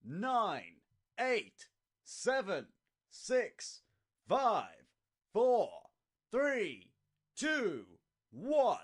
Nine, 8, 7, 6, 5, 4, 3, 2, 1.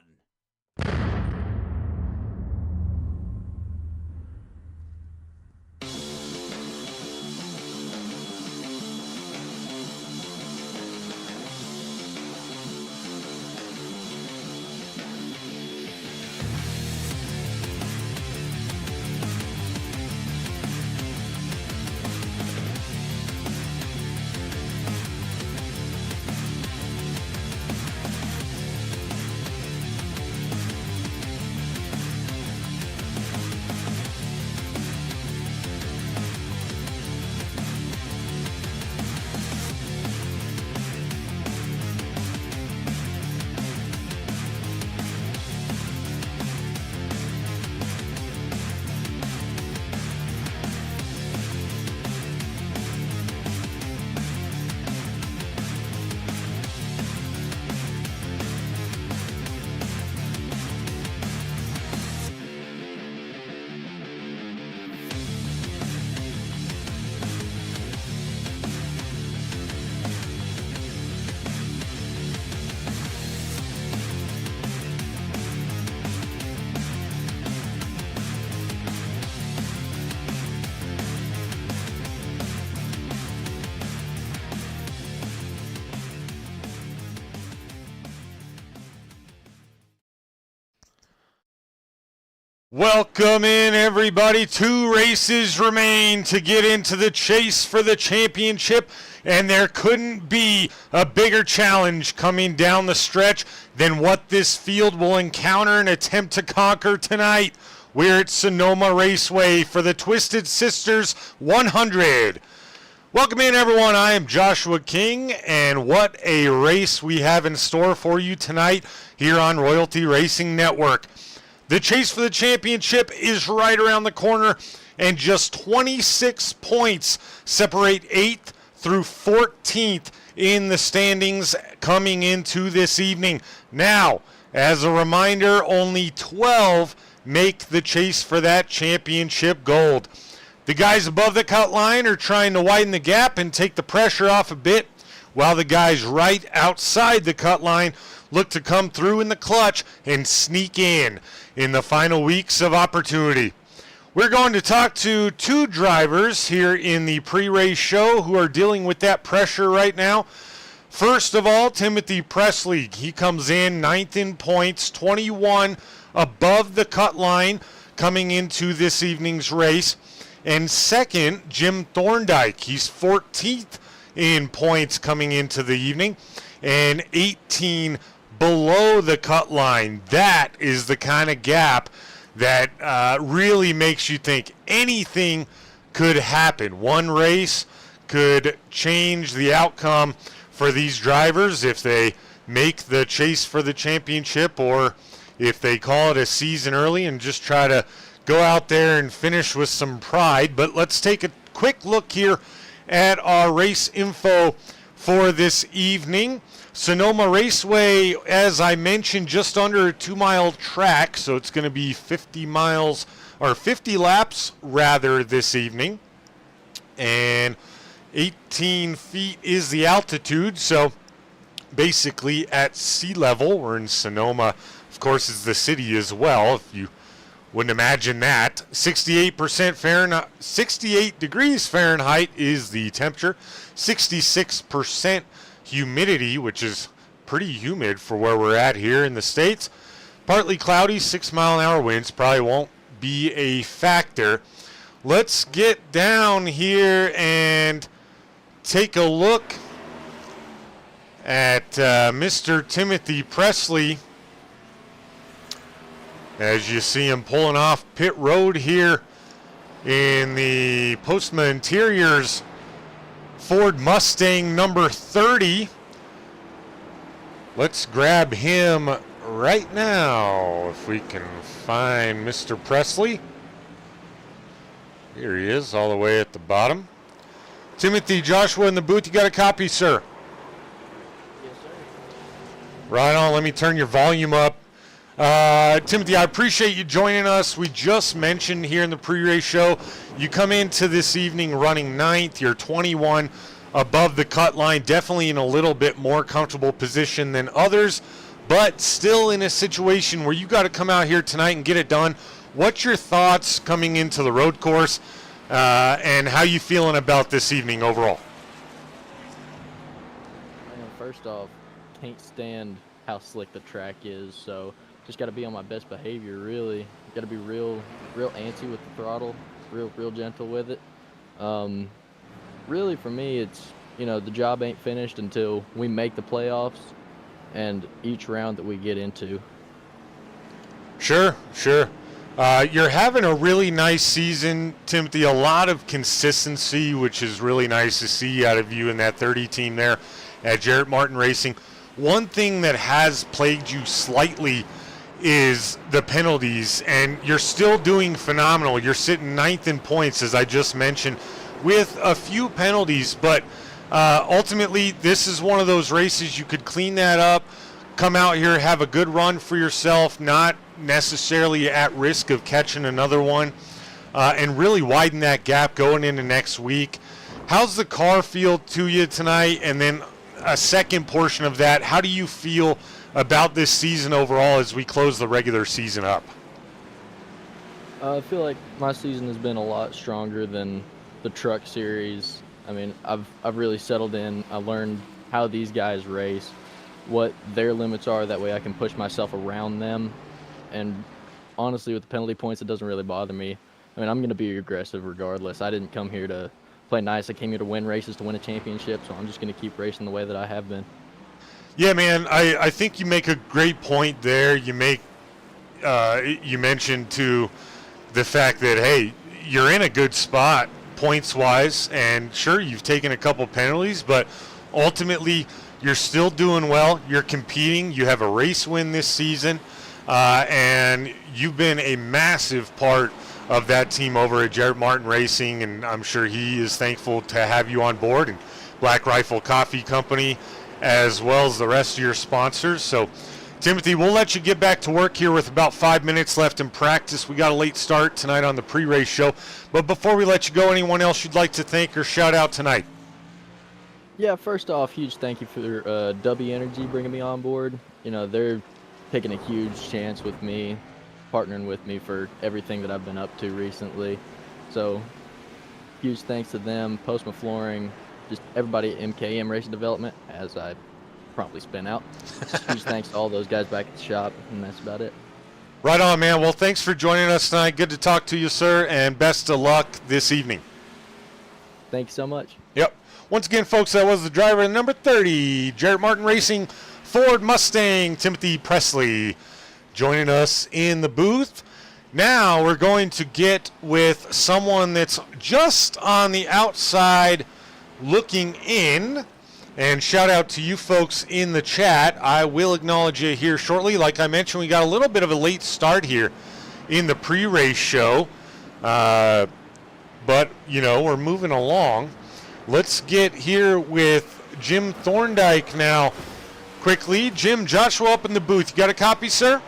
Welcome in, everybody. 2 races remain to get into the chase for the championship, and there couldn't be a bigger challenge coming down the stretch than what this field will encounter and attempt to conquer tonight. We're at Sonoma Raceway for the Twisted Sisters 100. Welcome in, everyone. I am Joshua King, and what a race we have in store for you tonight here on Royalty Racing Network. The chase for the championship is right around the corner, and just 26 points separate 8th through 14th in the standings coming into this evening. Now, as a reminder, only 12 make the chase for that championship gold. The guys above the cut line are trying to widen the gap and take the pressure off a bit, while the guys right outside the cut line look to come through in the clutch and sneak in the final weeks of opportunity. We're going to talk to 2 drivers here in the pre-race show who are dealing with that pressure right now. First of all, Timothy Presley. He comes in 9th in points, 21 above the cut line coming into this evening's race. And second, Jim Thorndike. He's 14th in points coming into the evening and 18 below the cut line. That is the kind of gap that really makes you think anything could happen. One race could change the outcome for these drivers if they make the chase for the championship, or if they call it a season early and just try to go out there and finish with some pride. But let's take a quick look here at our race info for this evening. Sonoma Raceway, as I mentioned, just under a 2-mile track, so it's going to be 50 laps rather this evening. And 18 feet is the altitude, so basically at sea level. We're in Sonoma, of course, is the city as well, if you wouldn't imagine that. 68% Fahrenheit, 68 degrees Fahrenheit is the temperature. 66% humidity, which is pretty humid for where we're at here in the States. Partly cloudy, 6-mile-an-hour winds probably won't be a factor. Let's get down here and take a look at Mr. Timothy Presley as you see him pulling off pit road here in the Postma Interiors Ford Mustang number 30. Let's grab him right now if we can find Mr. Presley. Here he is, all the way at the bottom. Timothy, Joshua in the booth, you got a copy, sir? Yes, sir. Right on, let me turn your volume up. Timothy, I appreciate you joining us. We just mentioned here in the pre-race show, you come into this evening running 9th. You're 21 above the cut line, definitely in a little bit more comfortable position than others, but still in a situation where you got to come out here tonight and get it done. What's your thoughts coming into the road course, and how you feeling about this evening overall? Man, first off, can't stand how slick the track is, so just got to be on my best behavior, really. Got to be real antsy with the throttle, real gentle with it. Really, for me, it's, the job ain't finished until we make the playoffs and each round that we get into. Sure. You're having a really nice season, Timothy. A lot of consistency, which is really nice to see out of you in that 30 team there at Jarrett Martin Racing. One thing that has plagued you slightly is the penalties, and you're still doing phenomenal. You're sitting 9th in points, as I just mentioned, with a few penalties, but ultimately this is one of those races you could clean that up, come out here, have a good run for yourself, not necessarily at risk of catching another one, and really widen that gap going into next week. How's the car feel to you tonight? And then a second portion of that, how do you feel about this season overall as we close the regular season up? I feel like my season has been a lot stronger than the truck series. I mean, I've really settled in. I learned how these guys race, what their limits are. That way I can push myself around them. And honestly, with the penalty points, it doesn't really bother me. I mean, I'm going to be aggressive regardless. I didn't come here to play nice. I came here to win races, to win a championship, so I'm just going to keep racing the way that I have been. Yeah, man, I think you make a great point there. You mentioned to the fact that, hey, you're in a good spot points-wise, and sure, you've taken a couple penalties, but ultimately you're still doing well. You're competing. You have a race win this season, and you've been a massive part of that team over at Jarrett Martin Racing, and I'm sure he is thankful to have you on board, and Black Rifle Coffee Company, as well as the rest of your sponsors. So, Timothy, we'll let you get back to work here with about 5 minutes left in practice. We got a late start tonight on the pre-race show. But before we let you go, anyone else you'd like to thank or shout out tonight? Yeah, first off, huge thank you for W Energy bringing me on board. They're taking a huge chance with me, partnering with me for everything that I've been up to recently. So, huge thanks to them, Postma Flooring, just everybody at MKM Racing Development, as I promptly spin out. Huge thanks to all those guys back at the shop, and that's about it. Right on, man. Well, thanks for joining us tonight. Good to talk to you, sir, and best of luck this evening. Thank you so much. Yep. Once again, folks, that was the driver in number 30, Jarrett Martin Racing Ford Mustang, Timothy Presley, joining us in the booth. Now we're going to get with someone that's just on the outside looking in, and shout out to you folks in the chat. I will acknowledge you here shortly. Like I mentioned, we got a little bit of a late start here in the pre-race show, but we're moving along. Let's get here with Jim Thorndike now quickly. Jim, Joshua up in the booth. You got a copy, sir?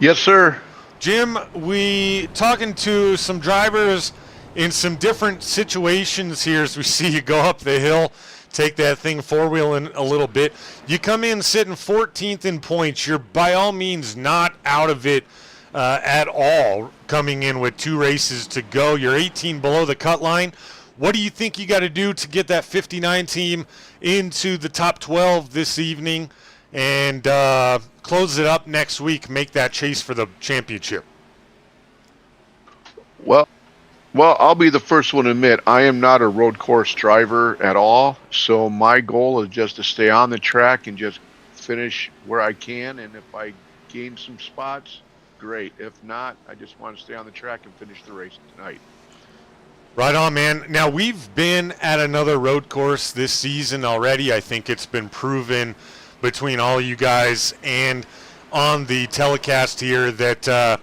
Yes, sir. Jim, we talking to some drivers in some different situations here as we see you go up the hill, take that thing four-wheeling a little bit. You come in sitting 14th in points. You're by all means not out of it at all, coming in with 2 races to go. You're 18 below the cut line. What do you think you got to do to get that 59 team into the top 12 this evening and close it up next week, make that chase for the championship? Well, I'll be the first one to admit I am not a road course driver at all. So my goal is just to stay on the track and just finish where I can. And if I gain some spots, great. If not, I just want to stay on the track and finish the race tonight. Right on, man. Now, we've been at another road course this season already. I think it's been proven between all you guys and on the telecast here that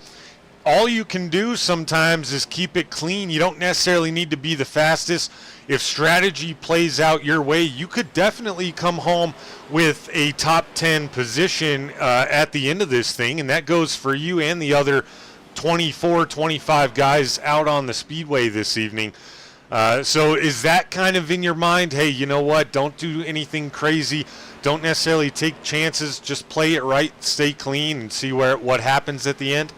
all you can do sometimes is keep it clean. You don't necessarily need to be the fastest. If strategy plays out your way, you could definitely come home with a top 10 position at the end of this thing, and that goes for you and the other 24, 25 guys out on the speedway this evening. So is that kind of in your mind? Hey, you know what? Don't do anything crazy. Don't necessarily take chances. Just play it right, stay clean, and see what happens at the end?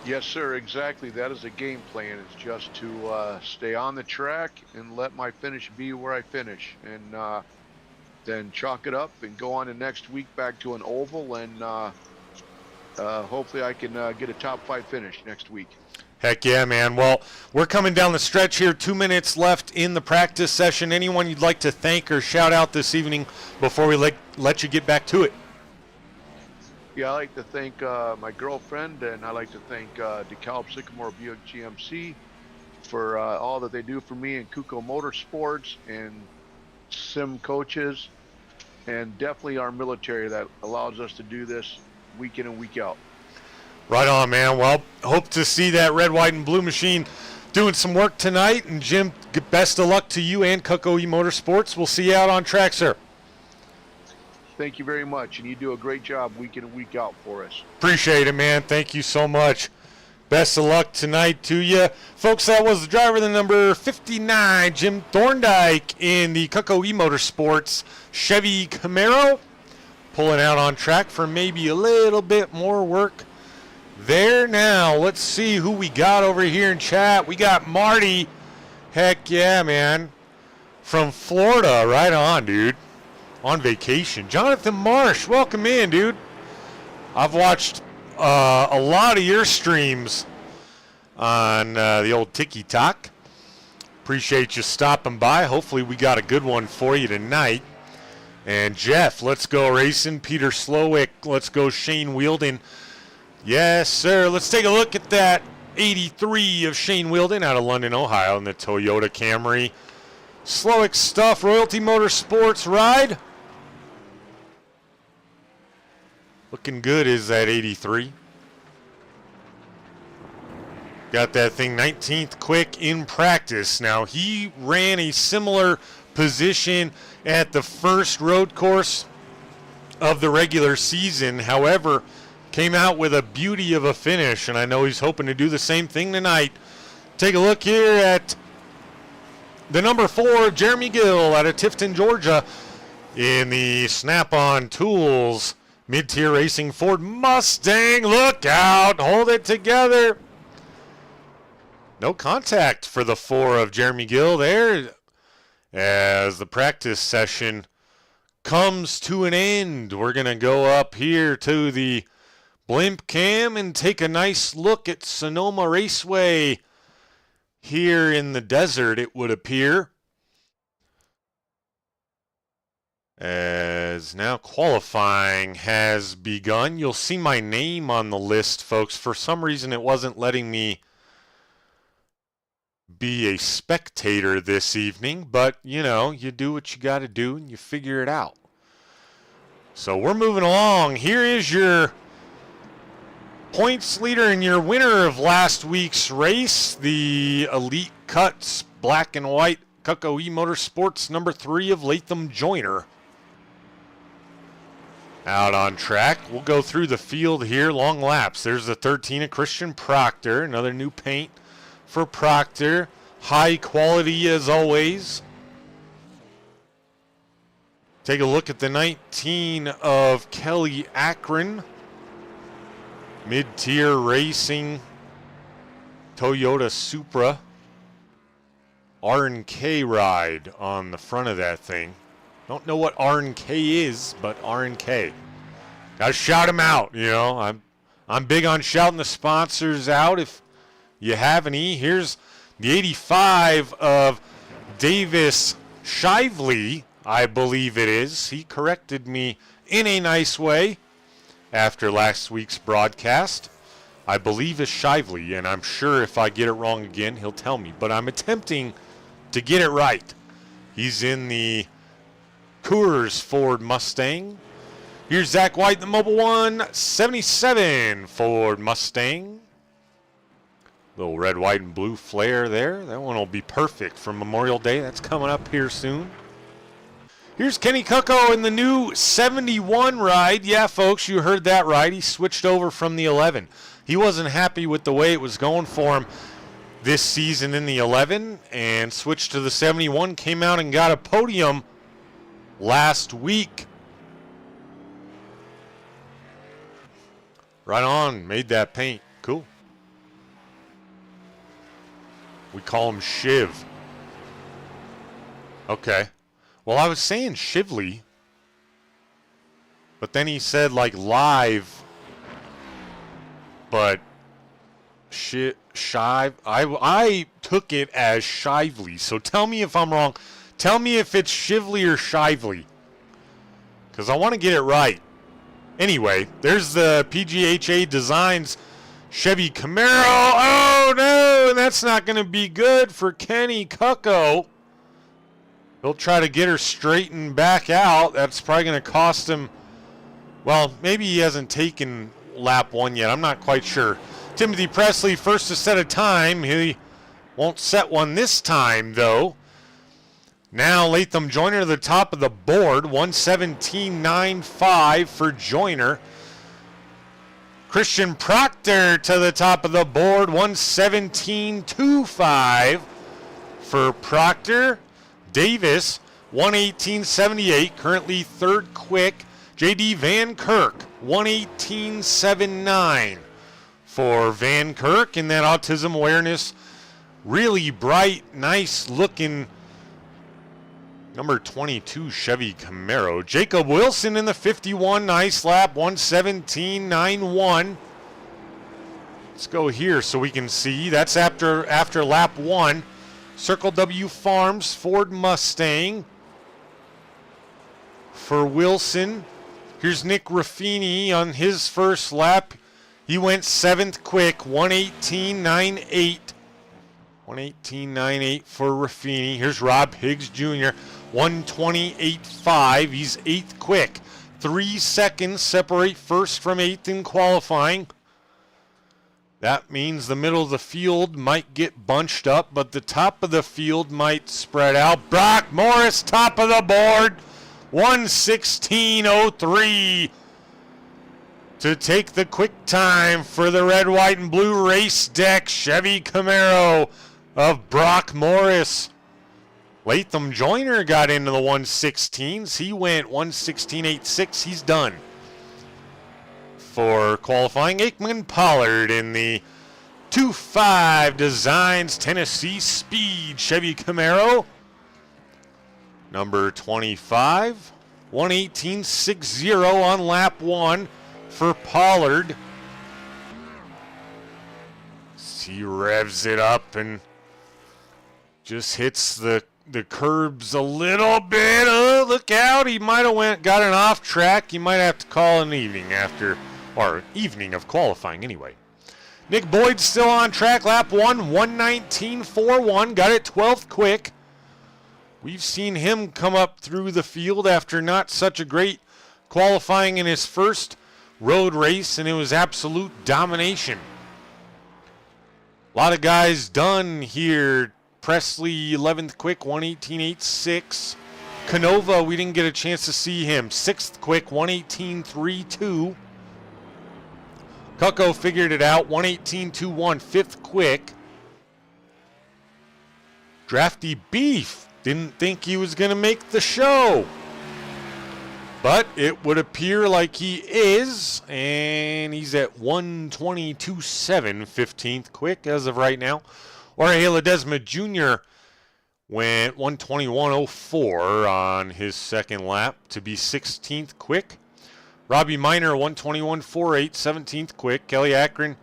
Yes, sir, exactly. That is a game plan. It's just to stay on the track and let my finish be where I finish. And then chalk it up and go on to next week back to an oval. And hopefully I can get a top 5 finish next week. Heck yeah, man. Well, we're coming down the stretch here. 2 minutes left in the practice session. Anyone you'd like to thank or shout out this evening before we let you get back to it? Yeah, I'd like to thank my girlfriend, and I'd like to thank DeKalb Sycamore Buick GMC for all that they do for me in Kuko Motorsports and sim coaches, and definitely our military that allows us to do this week in and week out. Right on, man. Well, hope to see that red, white, and blue machine doing some work tonight. And Jim, best of luck to you and Kuko Motorsports. We'll see you out on track, sir. Thank you very much, and you do a great job week in and week out for us. Appreciate it, man. Thank you so much. Best of luck tonight to you. Folks, that was the driver, the number 59, Jim Thorndike, in the Kuko Motorsports Chevy Camaro. Pulling out on track for maybe a little bit more work there. Now, let's see who we got over here in chat. We got Marty. Heck yeah, man. From Florida. Right on, dude. On vacation. Jonathan Marsh, welcome in, dude. I've watched a lot of your streams on the old TikTok. Appreciate you stopping by. Hopefully we got a good one for you tonight. And Jeff, let's go racing. Peter Slowick, let's go Shane Wielden. Yes, sir. Let's take a look at that 83 of Shane Wielden out of London, Ohio in the Toyota Camry. Slowick stuff, Royalty Motorsports ride. Looking good is that 83. Got that thing 19th quick in practice. Now, he ran a similar position at the first road course of the regular season. However, came out with a beauty of a finish, and I know he's hoping to do the same thing tonight. Take a look here at the number 4, Jeremy Gill out of Tifton, Georgia, in the Snap-on Tools mid-tier racing Ford Mustang. Look out, hold it together. No contact for the 4 of Jeremy Gill there as the practice session comes to an end. We're going to go up here to the blimp cam and take a nice look at Sonoma Raceway here in the desert, it would appear. As now qualifying has begun. You'll see my name on the list, folks. For some reason, it wasn't letting me be a spectator this evening, but you know, you do what you got to do and you figure it out. So we're moving along. Here is your points leader and your winner of last week's race, the Elite Cuts Black and White Kuko Motorsports number 3 of Latham Joyner. Out on track. We'll go through the field here, long laps. There's the 13 of Christian Proctor, another new paint for Proctor. High quality as always. Take a look at the 19 of Kelly Akron. Mid-tier racing Toyota Supra. R&K ride on the front of that thing. Don't know what R&K is, but R&K. Gotta shout them out, you know. I'm big on shouting the sponsors out if you have any. Here's the 85 of Davis Shively, I believe it is. He corrected me in a nice way after last week's broadcast. I believe it's Shively, and I'm sure if I get it wrong again, he'll tell me. But I'm attempting to get it right. He's in the Coors Ford Mustang. Here's Zach White, the Mobile 177 Ford Mustang. Little red, white, and blue flare there. That one will be perfect for Memorial Day. That's coming up here soon. Here's Kenny Cucko in the new 71 ride. Yeah, folks, you heard that right. He switched over from the 11. He wasn't happy with the way it was going for him this season in the 11 and switched to the 71. Came out and got a podium last week. Right on. Made that paint. Cool. We call him Shiv. Okay. Well, I was saying Shively, but then he said like live, but Shiv. I took it as Shively. So tell me if I'm wrong. Tell me if it's Shively or Shively, because I want to get it right. Anyway, there's the PGHA Designs Chevy Camaro. Oh no, and that's not going to be good for Kenny Cucko. He'll try to get her straightened back out. That's probably going to cost him. Well, maybe he hasn't taken lap 1 yet. I'm not quite sure. Timothy Presley first to set a time. He won't set one this time, though. Now Latham Joyner to the top of the board. 117.95 for Joyner. Christian Proctor to the top of the board. 117.25 for Proctor. Davis, 118.78, currently third quick. J.D. Van Kirk, 118.79 for Van Kirk. And that autism awareness, really bright, nice looking number 22 Chevy Camaro. Jacob Wilson in the 51, nice lap, 117.91. Let's go here so we can see. That's after lap 1. Circle W Farms Ford Mustang for Wilson. Here's Nick Raffini on his first lap. He went 7th quick, 118.98. 118.98 for Raffini. Here's Rob Higgs Jr., 128.5. He's 8th quick. 3 seconds separate first from 8th in qualifying. That means the middle of the field might get bunched up, but the top of the field might spread out. Brock Morris, top of the board, 116.03 to take the quick time for the red, white, and blue race deck Chevy Camaro of Brock Morris. Latham Joyner got into the 116s. He went 116.86. He's done. For qualifying, Aikman Pollard in the 2.5 Designs Tennessee Speed Chevy Camaro. Number 25, 118.60 on lap 1 for Pollard. He revs it up and just hits the curbs a little bit. Oh, look out. He might have got an off track. You might have to call an evening after. Or evening of qualifying anyway. Nick Boyd still on track. Lap 1, 119.41. Got it 12th quick. We've seen him come up through the field after not such a great qualifying in his first road race, and it was absolute domination. A lot of guys done here. Presley 11th quick, 118.86. Canova, we didn't get a chance to see him. 6th quick, 118.32. Cucko figured it out, 118.21, 5th quick. Drafty Beef didn't think he was going to make the show. But it would appear like he is, and he's at 122.7, 15th quick as of right now. Jorge Ledesma Jr. went 121.04 on his second lap to be 16th quick. Robbie Miner, 121.48, 17th quick. Kelly Akron,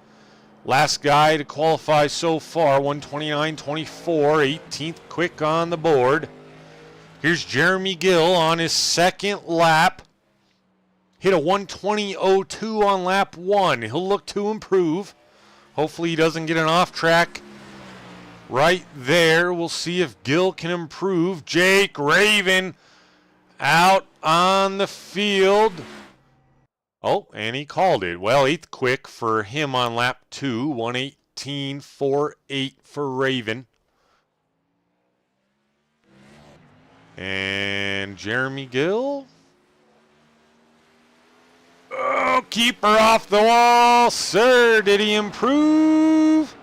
last guy to qualify so far, 129.24, 18th quick on the board. Here's Jeremy Gill on his second lap. Hit a 120.02 on lap 1. He'll look to improve. Hopefully he doesn't get an off track right there. We'll see if Gill can improve. Jake Raven out on the field. Oh, and he called it. Well, 8th quick for him on lap 2. 1:18.48 for Raven. And Jeremy Gill. Oh, keeper off the wall. Sir, did he improve?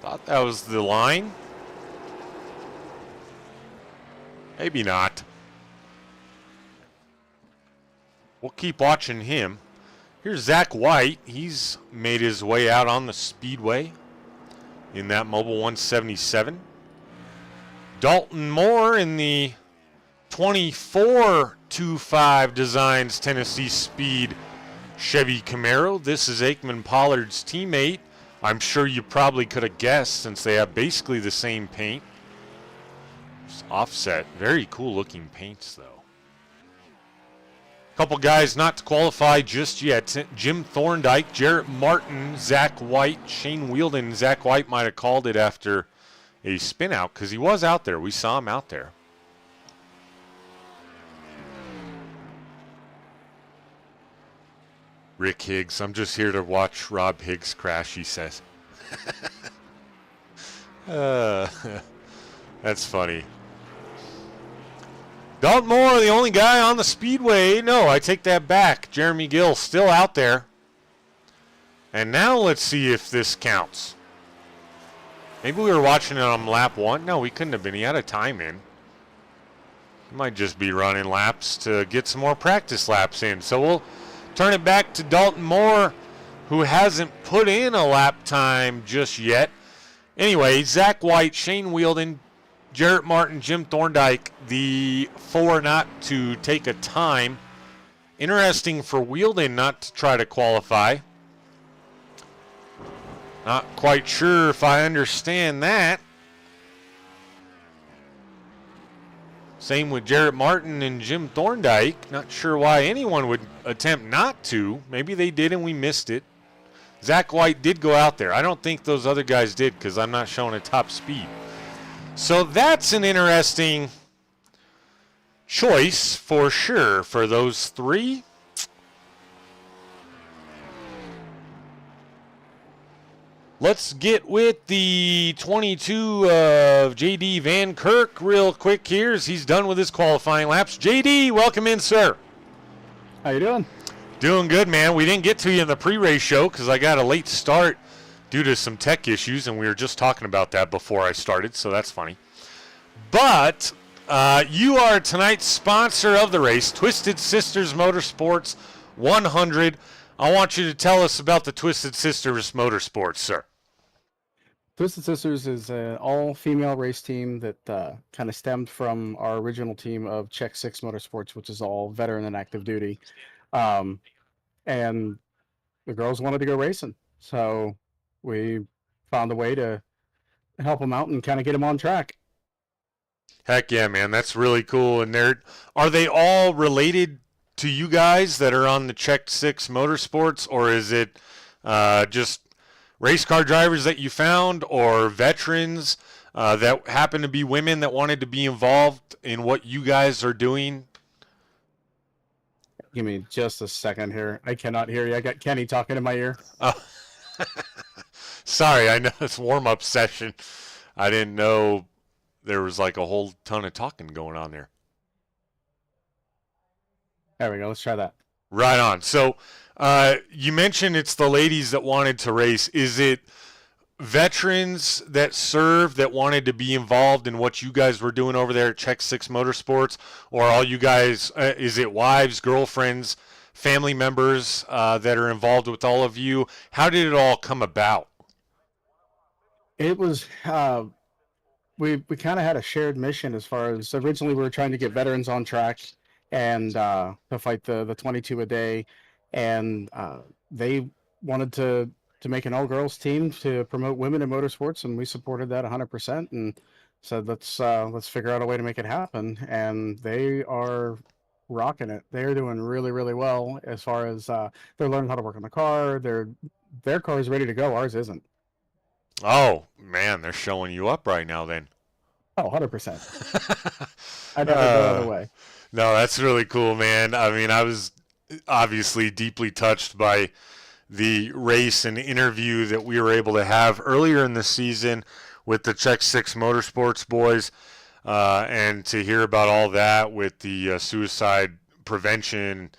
Thought that was the line. Maybe not. We'll keep watching him. Here's Zach White. He's made his way out on the speedway in that Mobile 177. Dalton Moore in the 2425 Designs Tennessee Speed Chevy Camaro. This is Aikman Pollard's teammate. I'm sure you probably could have guessed since they have basically the same paint. It's offset. Very cool looking paints though. Couple guys not to qualify just yet. Jim Thorndike, Jarrett Martin, Zach White, Shane Wheeldon. Zach White might have called it after a spin out because he was out there. We saw him out there. Rick Higgs, I'm just here to watch Rob Higgs crash, he says. That's funny. Dalton Moore, the only guy on the speedway. No, I take that back. Jeremy Gill still out there. And now let's see if this counts. Maybe we were watching it on lap 1. No, we couldn't have been. He had a time in. He might just be running laps to get some more practice laps in. So we'll turn it back to Dalton Moore, who hasn't put in a lap time just yet. Anyway, Zach White, Shane Wheeldon, Jarrett Martin, Jim Thorndike, the 4 not to take a time. Interesting for Wheeldon not to try to qualify. Not quite sure if I understand that. Same with Jarrett Martin and Jim Thorndike. Not sure why anyone would attempt not to. Maybe they did and we missed it. Zach White did go out there. I don't think those other guys did because I'm not showing a top speed. So that's an interesting choice for sure for those 3. Let's get with the 22 of J.D. Van Kirk real quick here as he's done with his qualifying laps. J.D., welcome in, sir. How you doing? Doing good, man. We didn't get to you in the pre-race show because I got a late start due to some tech issues, and we were just talking about that before I started, so that's funny. But you are tonight's sponsor of the race, Twisted Sisters Motorsports 100. I want you to tell us about the Twisted Sisters Motorsports, sir. Twisted Sisters is an all-female race team that kind of stemmed from our original team of Check 6 Motorsports, which is all veteran and active duty. And the girls wanted to go racing, so we found a way to help them out and kind of get them on track. Heck yeah, man. That's really cool. And are they all related to you guys that are on the Check 6 Motorsports, or is it just race car drivers that you found or veterans that happen to be women that wanted to be involved in what you guys are doing? Give me just a second here. I cannot hear you. I got Kenny talking in my ear. Sorry, I know it's warm-up session. I didn't know there was like a whole ton of talking going on there. There we go. Let's try that. Right on. So you mentioned it's the ladies that wanted to race. Is it veterans that served that wanted to be involved in what you guys were doing over there at Check 6 Motorsports? Or all you guys, is it wives, girlfriends, family members that are involved with all of you? How did it all come about? It was we kind of had a shared mission as far as originally we were trying to get veterans on track and to fight the 22 a day, and they wanted to make an all-girls team to promote women in motorsports, and we supported that 100% and said let's figure out a way to make it happen, and they are rocking it. They're doing really, really well as far as they're learning how to work on the car. Their car is ready to go. Ours isn't. Oh, man, they're showing you up right now then. Oh, 100%. I'd never go the other way. No, that's really cool, man. I mean, I was obviously deeply touched by the race and interview that we were able to have earlier in the season with the Check 6 Motorsports boys, and to hear about all that with the suicide prevention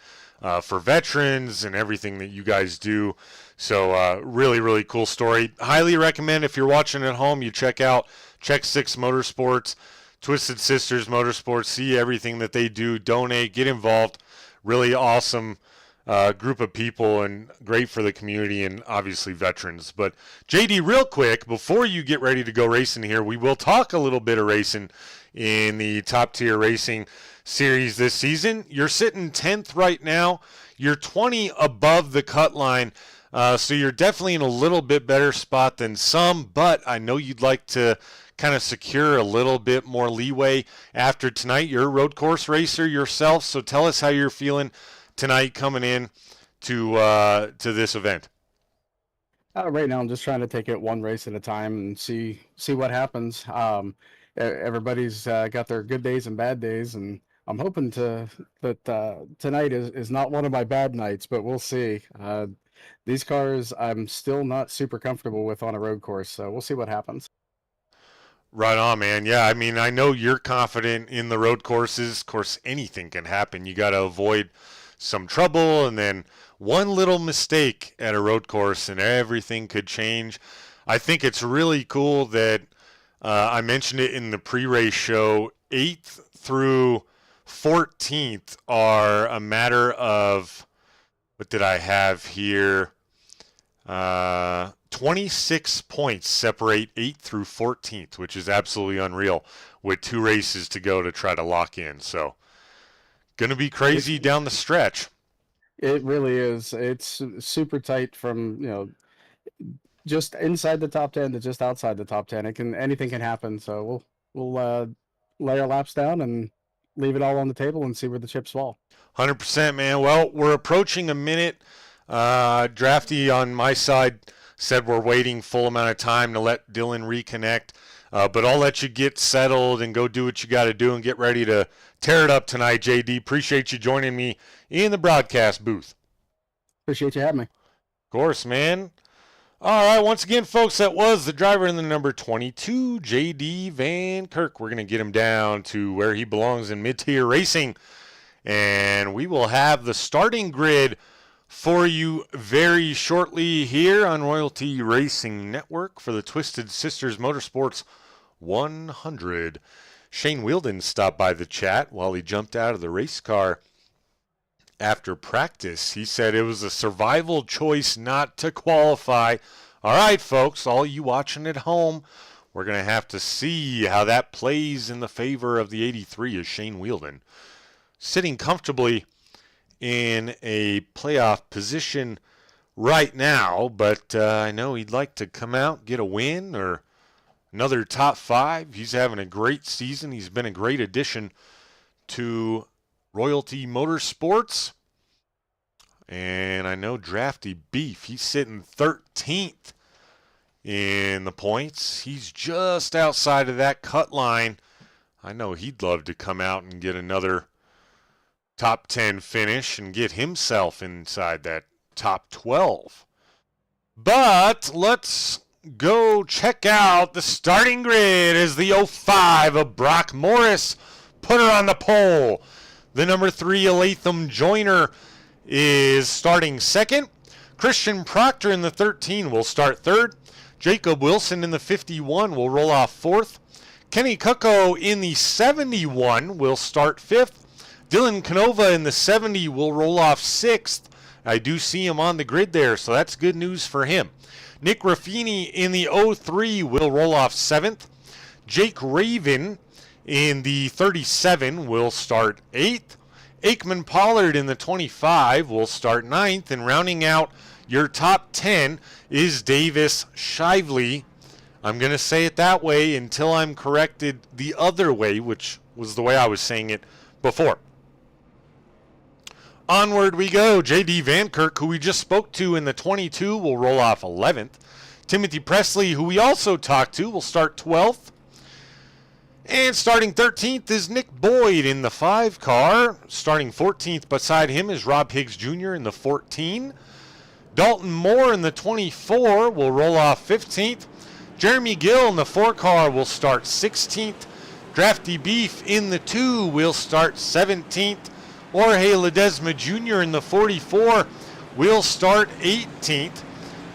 for veterans and everything that you guys do. So really, really cool story. Highly recommend if you're watching at home, you check out Check 6 Motorsports, Twisted Sisters Motorsports, see everything that they do, donate, get involved. Really awesome group of people and great for the community and obviously veterans. But JD, real quick, before you get ready to go racing here, we will talk a little bit of racing in the Top Tier Racing Series this season. You're sitting 10th right now. You're 20 above the cut line. So you're definitely in a little bit better spot than some, but I know you'd like to kind of secure a little bit more leeway after tonight. You're a road course racer yourself, so tell us how you're feeling tonight coming in to this event. Right now, I'm just trying to take it one race at a time and see what happens. Everybody's got their good days and bad days, and I'm hoping that tonight is not one of my bad nights, but we'll see. These cars, I'm still not super comfortable with on a road course, so we'll see what happens. Right on, man. Yeah, I mean, I know you're confident in the road courses. Of course, anything can happen. You got to avoid some trouble, and then one little mistake at a road course, and everything could change. I think it's really cool that I mentioned it in the pre-race show. 8th through 14th are a matter of, what did I have here? 26 points separate 8th through 14th, which is absolutely unreal, with 2 races to go to try to lock in. So, going to be crazy down the stretch. It really is. It's super tight from, just inside the top 10 to just outside the top 10. Anything can happen. So we'll lay our laps down and leave it all on the table and see where the chips fall. 100%, man. Well, we're approaching a minute. Drafty on my side said we're waiting full amount of time to let Dylan reconnect. But I'll let you get settled and go do what you got to do and get ready to tear it up tonight, JD. Appreciate you joining me in the broadcast booth. Appreciate you having me. Of course, man. All right, once again, folks, that was the driver in the number 22, JD Van Kirk. We're going to get him down to where he belongs in mid-tier racing. And we will have the starting grid for you very shortly here on Royalty Racing Network for the Twisted Sisters Motorsports 100. Shane Wielden stopped by the chat while he jumped out of the race car after practice. He said it was a survival choice not to qualify. All right, folks, all you watching at home, we're going to have to see how that plays in the favor of the 83 as Shane Wielden, sitting comfortably in a playoff position right now, but I know he'd like to come out, get a win, or another top 5. He's having a great season. He's been a great addition to Royalty Motorsports. And I know Drafty Beef, he's sitting 13th in the points. He's just outside of that cut line. I know he'd love to come out and get another top 10 finish and get himself inside that top 12. But let's go check out the starting grid as the 05 of Brock Morris put her on the pole. The number 3 Latham Joyner is starting second. Christian Proctor in the 13 will start third. Jacob Wilson in the 51 will roll off fourth. Kenny Cucko in the 71 will start fifth. Dylan Canova in the 70 will roll off sixth. I do see him on the grid there, so that's good news for him. Nick Raffini in the 03 will roll off seventh. Jake Raven in the 37 will start eighth. Aikman Pollard in the 25 will start ninth. And rounding out your top 10 is Davis Shively. I'm going to say it that way until I'm corrected the other way, which was the way I was saying it before. Onward we go. J.D. Van Kirk, who we just spoke to in the 22, will roll off 11th. Timothy Presley, who we also talked to, will start 12th. And starting 13th is Nick Boyd in the 5 car. Starting 14th beside him is Rob Higgs Jr. in the 14. Dalton Moore in the 24 will roll off 15th. Jeremy Gill in the 4 car will start 16th. Drafty Beef in the 2 will start 17th. Jorge Ledesma Jr. in the 44 will start 18th.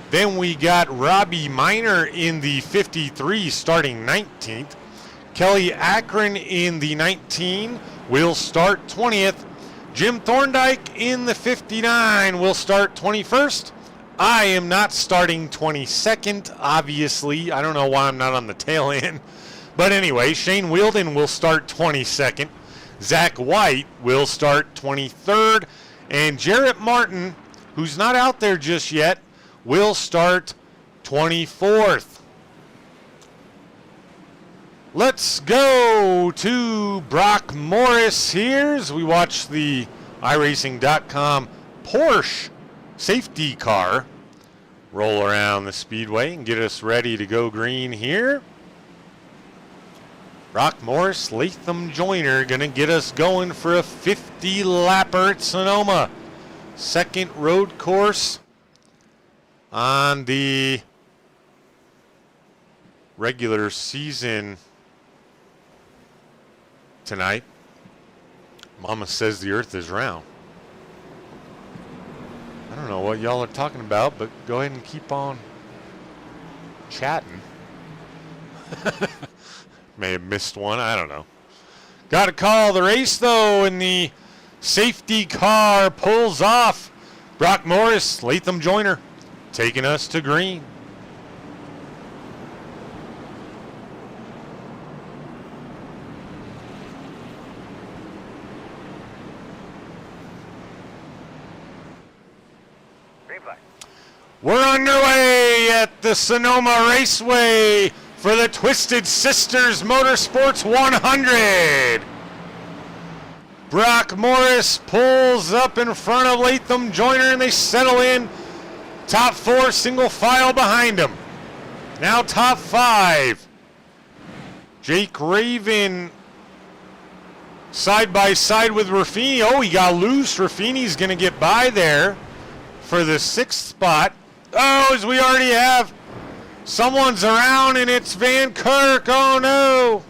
Then we got Robbie Miner in the 53 starting 19th. Kelly Akron in the 19 will start 20th. Jim Thorndike in the 59 will start 21st. I am not starting 22nd, obviously. I don't know why I'm not on the tail end. But anyway, Shane Wielden will start 22nd. Zach White will start 23rd. And Jarrett Martin, who's not out there just yet, will start 24th. Let's go to Brock Morris here as we watch the iRacing.com Porsche safety car roll around the speedway and get us ready to go green here. Brock Morris, Latham Joyner going to get us going for a 50-lapper at Sonoma. Second road course on the regular season tonight. Mama says the earth is round. I don't know what y'all are talking about, but go ahead and keep on chatting. May have missed one, I don't know. Got to call the race though, and the safety car pulls off. Brock Morris, Latham Joyner, taking us to green. We're underway at the Sonoma Raceway for the Twisted Sisters Motorsports 100. Brock Morris pulls up in front of Latham Joyner and they settle in. Top 4 single file behind him. Now top 5. Jake Raven side by side with Raffini. Oh, he got loose. Raffini's going to get by there for the 6th spot. Oh, as we already have, someone's around and it's Van Kirk. Oh no.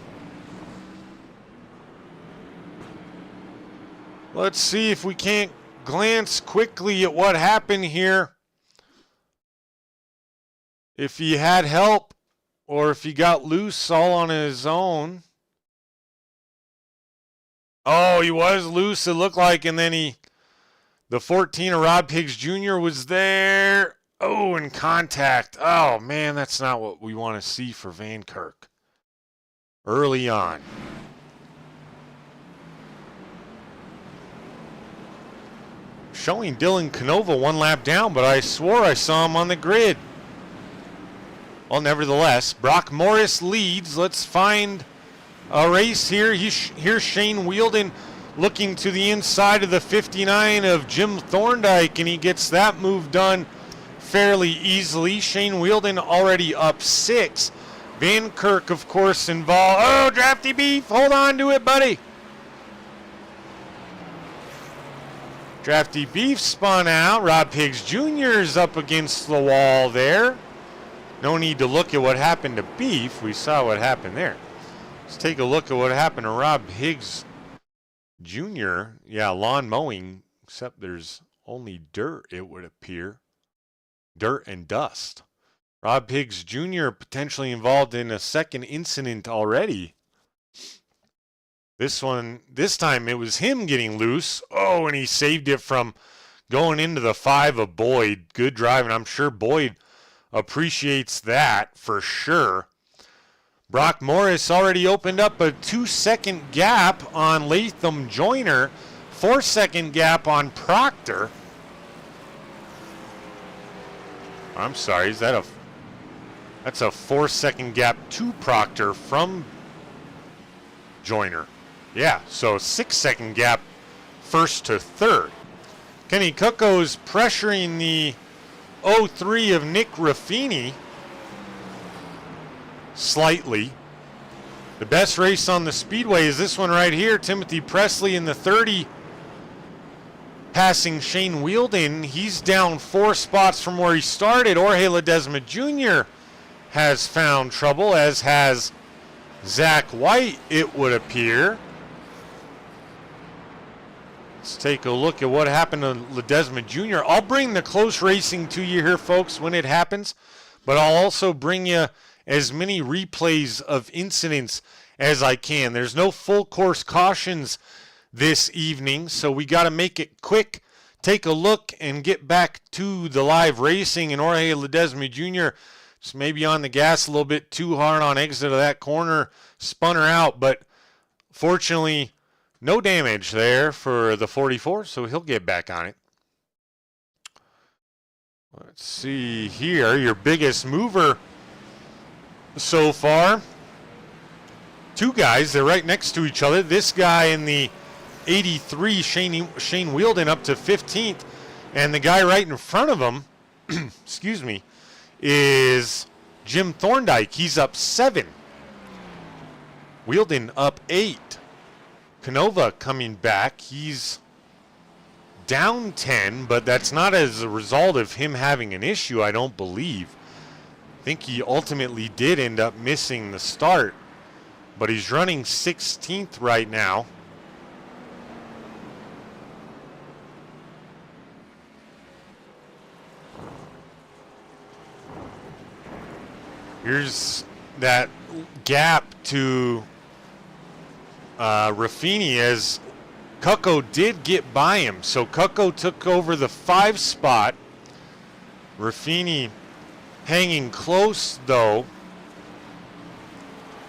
Let's see if we can't glance quickly at what happened here. If he had help or if he got loose all on his own. Oh, he was loose, it looked like, and then the 14 of Rob Higgs Jr. was there. Oh, in contact. Oh, man, that's not what we want to see for Van Kirk early on. Showing Dylan Canova 1 lap down, but I swore I saw him on the grid. Well, nevertheless, Brock Morris leads. Let's find a race here. Here's Shane Wielden looking to the inside of the 59 of Jim Thorndike, and he gets that move done fairly easily. Shane Wielden already up 6. Van Kirk, of course, involved. Oh, Drafty Beef, hold on to it, buddy. Drafty Beef spun out. Rob Higgs Jr. is up against the wall there. No need to look at what happened to Beef. We saw what happened there. Let's take a look at what happened to Rob Higgs Jr. Yeah, lawn mowing, except there's only dirt, it would appear. Dirt and dust. Rob Higgs Jr. potentially involved in a second incident already. This time it was him getting loose. Oh, and he saved it from going into the 5 of Boyd. Good driving. I'm sure Boyd appreciates that for sure. Brock Morris already opened up a 2-second gap on Latham Joyner. 4-second gap on Proctor. I'm sorry, that's a 4-second gap to Proctor from Joyner. Yeah, so 6-second gap first to third. Kenny Kuko's pressuring the 03 of Nick Raffini slightly. The best race on the speedway is this one right here. Timothy Presley in the 30, passing Shane Wheeldon. He's down 4 spots from where he started. Jorge Ledesma Jr. has found trouble, as has Zach White, it would appear. Let's take a look at what happened to Ledesma Jr. I'll bring the close racing to you here, folks, when it happens, but I'll also bring you as many replays of incidents as I can. There's no full course cautions this evening, so we got to make it quick. Take a look and get back to the live racing. And Jorge Ledesma Jr. just maybe on the gas a little bit too hard on exit of that corner, spun her out, but fortunately no damage there for the 44, so he'll get back on it. Let's see here, your biggest mover so far. 2 guys, they're right next to each other. This guy in the 83, Shane Wheeldon, up to 15th, and the guy right in front of him, excuse me, is Jim Thorndike. He's up 7. Wheeldon up 8. Canova coming back. He's down 10, but that's not as a result of him having an issue, I don't believe. I think he ultimately did end up missing the start, but he's running 16th right now. Here's that gap to Raffini, as Cucco did get by him. So Cucco took over the 5 spot. Raffini hanging close, though.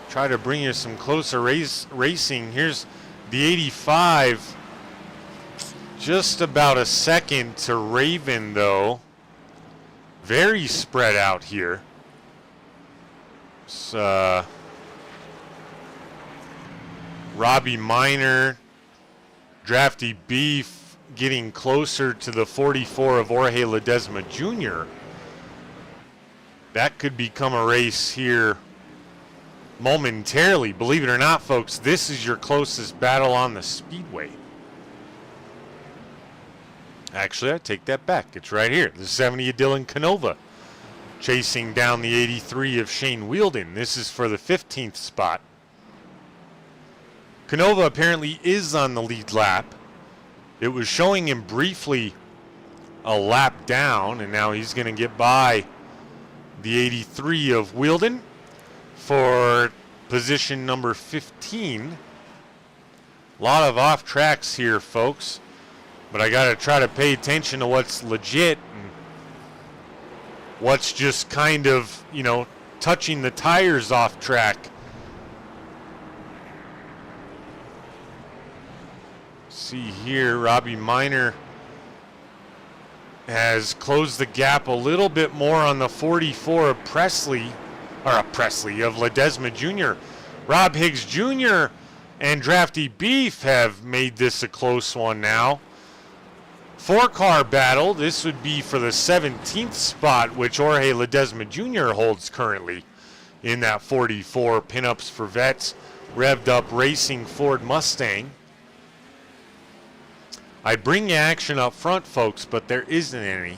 Try to bring you some closer racing. Here's the 85. Just about a second to Raven, though. Very spread out here. Robbie Minor, Drafty Beef getting closer to the 44 of Jorge Ledesma Jr. That could become a race here momentarily. Believe it or not, folks, this is your closest battle on the speedway. Actually, I take that back. It's right here. The 70 of Dylan Canova chasing down the 83 of Shane Wheeldon. This is for the 15th spot. Canova apparently is on the lead lap. It was showing him briefly a lap down, and now he's going to get by the 83 of Wheeldon for position number 15. A lot of off tracks here, folks, but I got to try to pay attention to what's legit and what's just kind of, you know, touching the tires off track. See here, Robbie Minor has closed the gap a little bit more on the 44 of of Ledesma Jr. Rob Higgs Jr. and Drafty Beef have made this a close one now. 4-car battle. This would be for the 17th spot, which Jorge Ledesma Jr. holds currently in that 44. Pinups for Vets, revved up racing Ford Mustang. I bring you action up front, folks, but there isn't any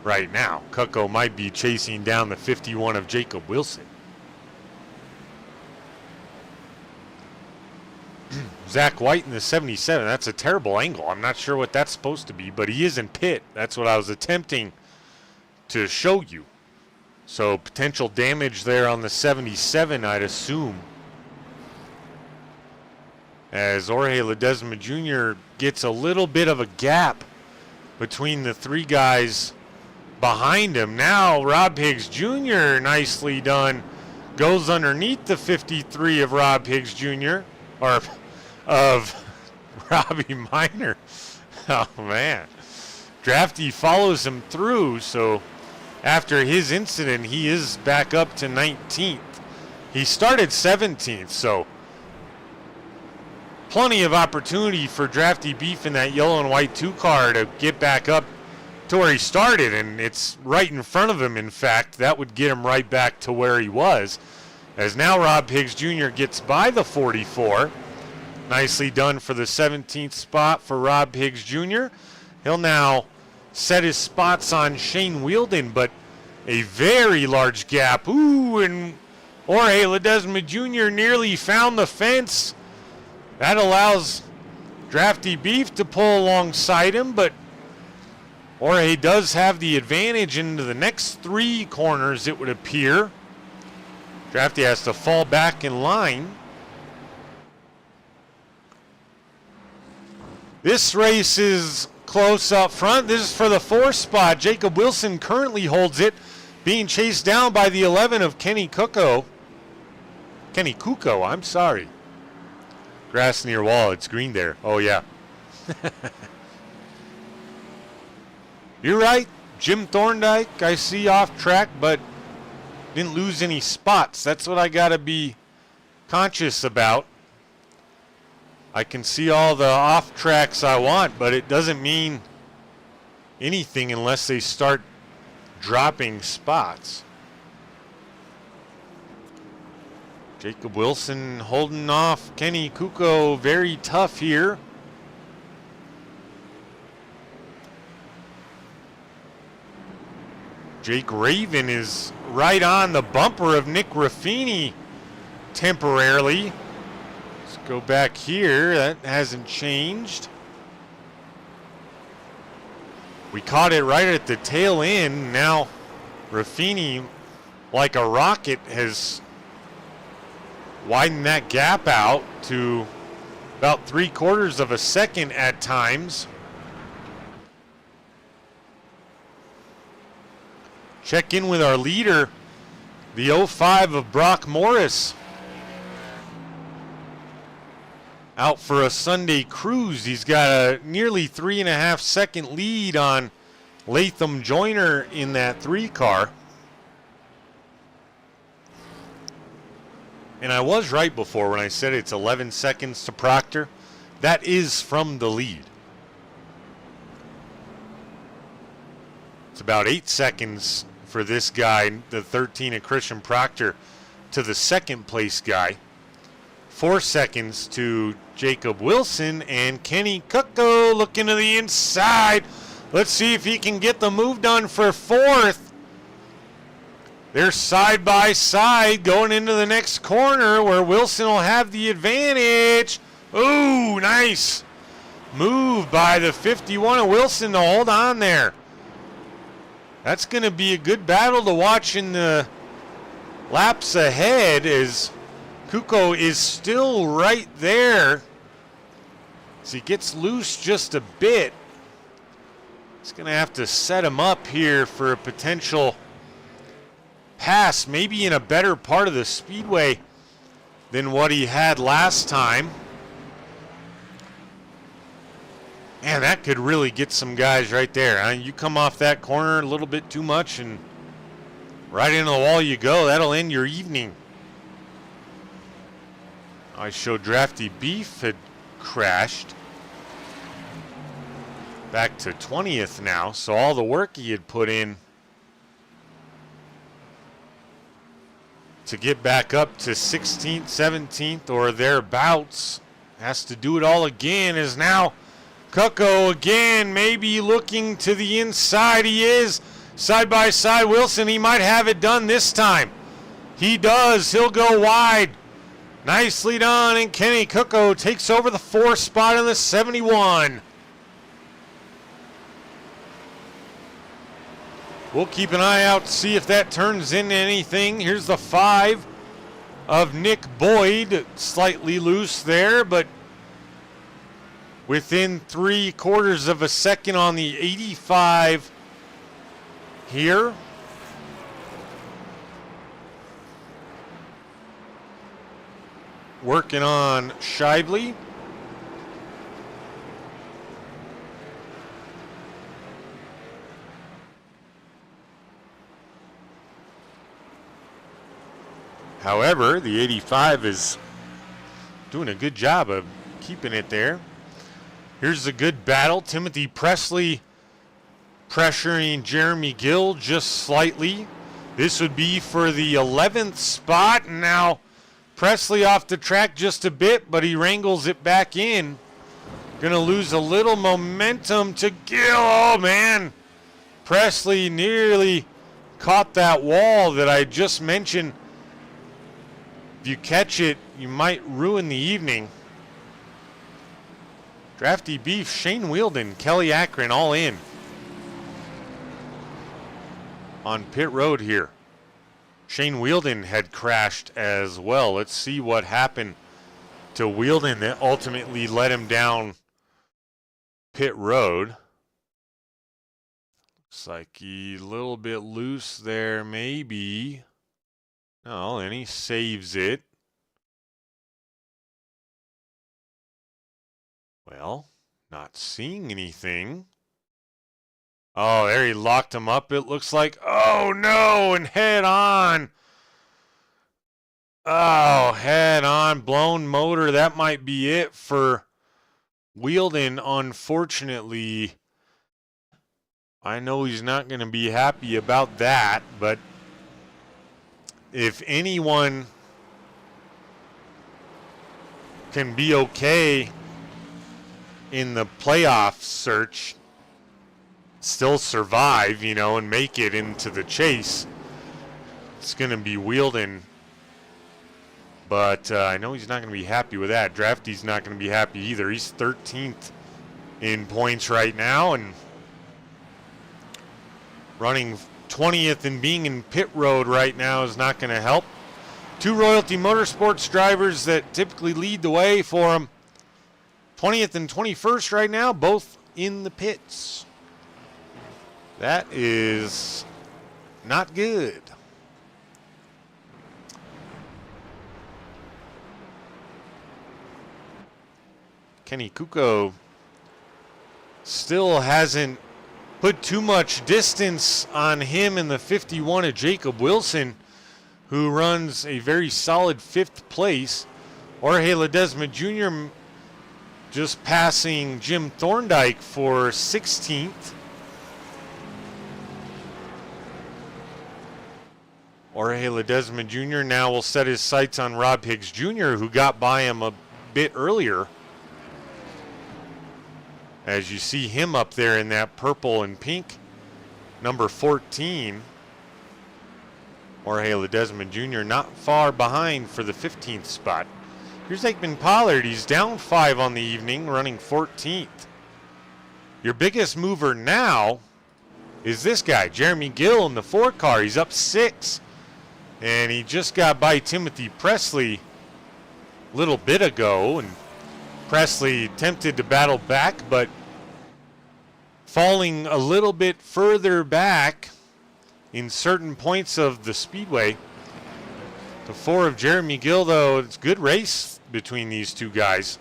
right now. Cucco might be chasing down the 51 of Jacob Wilson. Zach White in the 77. That's a terrible angle. I'm not sure what that's supposed to be, but he is in pit. That's what I was attempting to show you. So potential damage there on the 77, I'd assume, as Jorge Ledesma Jr. gets a little bit of a gap between the 3 guys behind him. Now Rob Higgs Jr., nicely done, goes underneath the 53 of Rob Higgs Jr., or of Robbie Minor. Oh, man. Drafty follows him through, so after his incident, he is back up to 19th. He started 17th, so plenty of opportunity for Drafty Beef in that yellow and white 2-car to get back up to where he started, and it's right in front of him. In fact, that would get him right back to where he was. As now Rob Higgs Jr. gets by the 44. Nicely done for the 17th spot for Rob Higgs Jr. He'll now set his spots on Shane Wielden, but a very large gap. Ooh, and Jorge Ledesma Jr. nearly found the fence. That allows Drafty Beef to pull alongside him, but Jorge does have the advantage into the next 3 corners, it would appear. Drafty has to fall back in line. This race is close up front. This is for the 4th spot. Jacob Wilson currently holds it, being chased down by the 11 of Kenny Kuko. Kenny Kuko, I'm sorry. Grass near wall, it's green there. Oh, yeah. You're right. Jim Thorndike, I see off track, but didn't lose any spots. That's what I got to be conscious about. I can see all the off tracks I want, but it doesn't mean anything unless they start dropping spots. Jacob Wilson holding off Kenny Kuko, very tough here. Jake Raven is right on the bumper of Nick Raffini temporarily. Let's go back here. That hasn't changed. We caught it right at the tail end. Now Raffini, like a rocket, has widened that gap out to about 3/4 of a second at times. Check in with our leader, the 05 of Brock Morris. Out for a Sunday cruise. He's got a nearly 3.5 second lead on Latham Joyner in that 3 car. And I was right before when I said it's 11 seconds to Proctor. That is from the lead. It's about 8 seconds for this guy, the 13 of Christian Proctor, to the 2nd place guy. 4 seconds to Jacob Wilson, and Kenny Kuko looking to the inside. Let's see if he can get the move done for 4th. They're side by side going into the next corner where Wilson will have the advantage. Ooh, nice move by the 51 of Wilson to hold on there. That's going to be a good battle to watch in the laps ahead, as Kuko is still right there. As he gets loose just a bit, he's going to have to set him up here for a potential pass, maybe in a better part of the speedway than what he had last time. Man, that could really get some guys right there. You come off that corner a little bit too much and right into the wall you go. That'll end your evening. I showed Drafty Beef had crashed. Back to 20th now, so all the work he had put in to get back up to 16th, 17th, or thereabouts has to do it all again. Is now Kuko again, maybe looking to the inside. He is side by side. Wilson, he might have it done this time. He does. He'll go wide. Nicely done, and Kenny Kuko takes over the 4th spot in the 71. We'll keep an eye out to see if that turns into anything. Here's the 5 of Nick Boyd. Slightly loose there, but within 3/4 of a second on the 85 here. Working on Shively. However, the 85 is doing a good job of keeping it there. Here's a good battle. Timothy Presley pressuring Jeremy Gill just slightly. This would be for the 11th spot. And now Presley off the track just a bit, but he wrangles it back in. Gonna lose a little momentum to Gill. Oh, man. Presley nearly caught that wall that I just mentioned. If you catch it, you might ruin the evening. Drafty Beef, Shane Wielden, Kelly Akron all in on pit road here. Shane Wielden had crashed as well. Let's see what happened to Wielden that ultimately led him down pit road. Looks like he's a little bit loose there, maybe. No, and he saves it. Well, not seeing anything. Oh, there he locked him up, it looks like. Oh, no, and head on. Oh, head on, blown motor. That might be it for Wielden, unfortunately. I know he's not going to be happy about that, but if anyone can be okay in the playoff search, still survive, you know, and make it into the chase, it's going to be Wielden. But I know he's not going to be happy with that. Drafty's not going to be happy either. He's 13th in points right now and running 20th, and being in pit road right now is not going to help. Two Royalty Motorsports drivers that typically lead the way for him. 20th and 21st right now, both in the pits. That is not good. Kenny Kuko still hasn't put too much distance on him in the 51 of Jacob Wilson, who runs a very solid 5th place. Jorge Ledesma Jr. just passing Jim Thorndike for 16th. Jorge Ledesma Jr. now will set his sights on Rob Higgs Jr., who got by him a bit earlier. As you see him up there in that purple and pink, number 14. Jorge Ledesma Jr. not far behind for the 15th spot. Here's Aikman Pollard. He's down 5 on the evening, running 14th. Your biggest mover now is this guy, Jeremy Gill, in the 4 car. He's up 6. And he just got by Timothy Presley a little bit ago. And Presley attempted to battle back, but falling a little bit further back in certain points of the speedway. The 4 of Jeremy Gill, though, it's a good race between these two guys.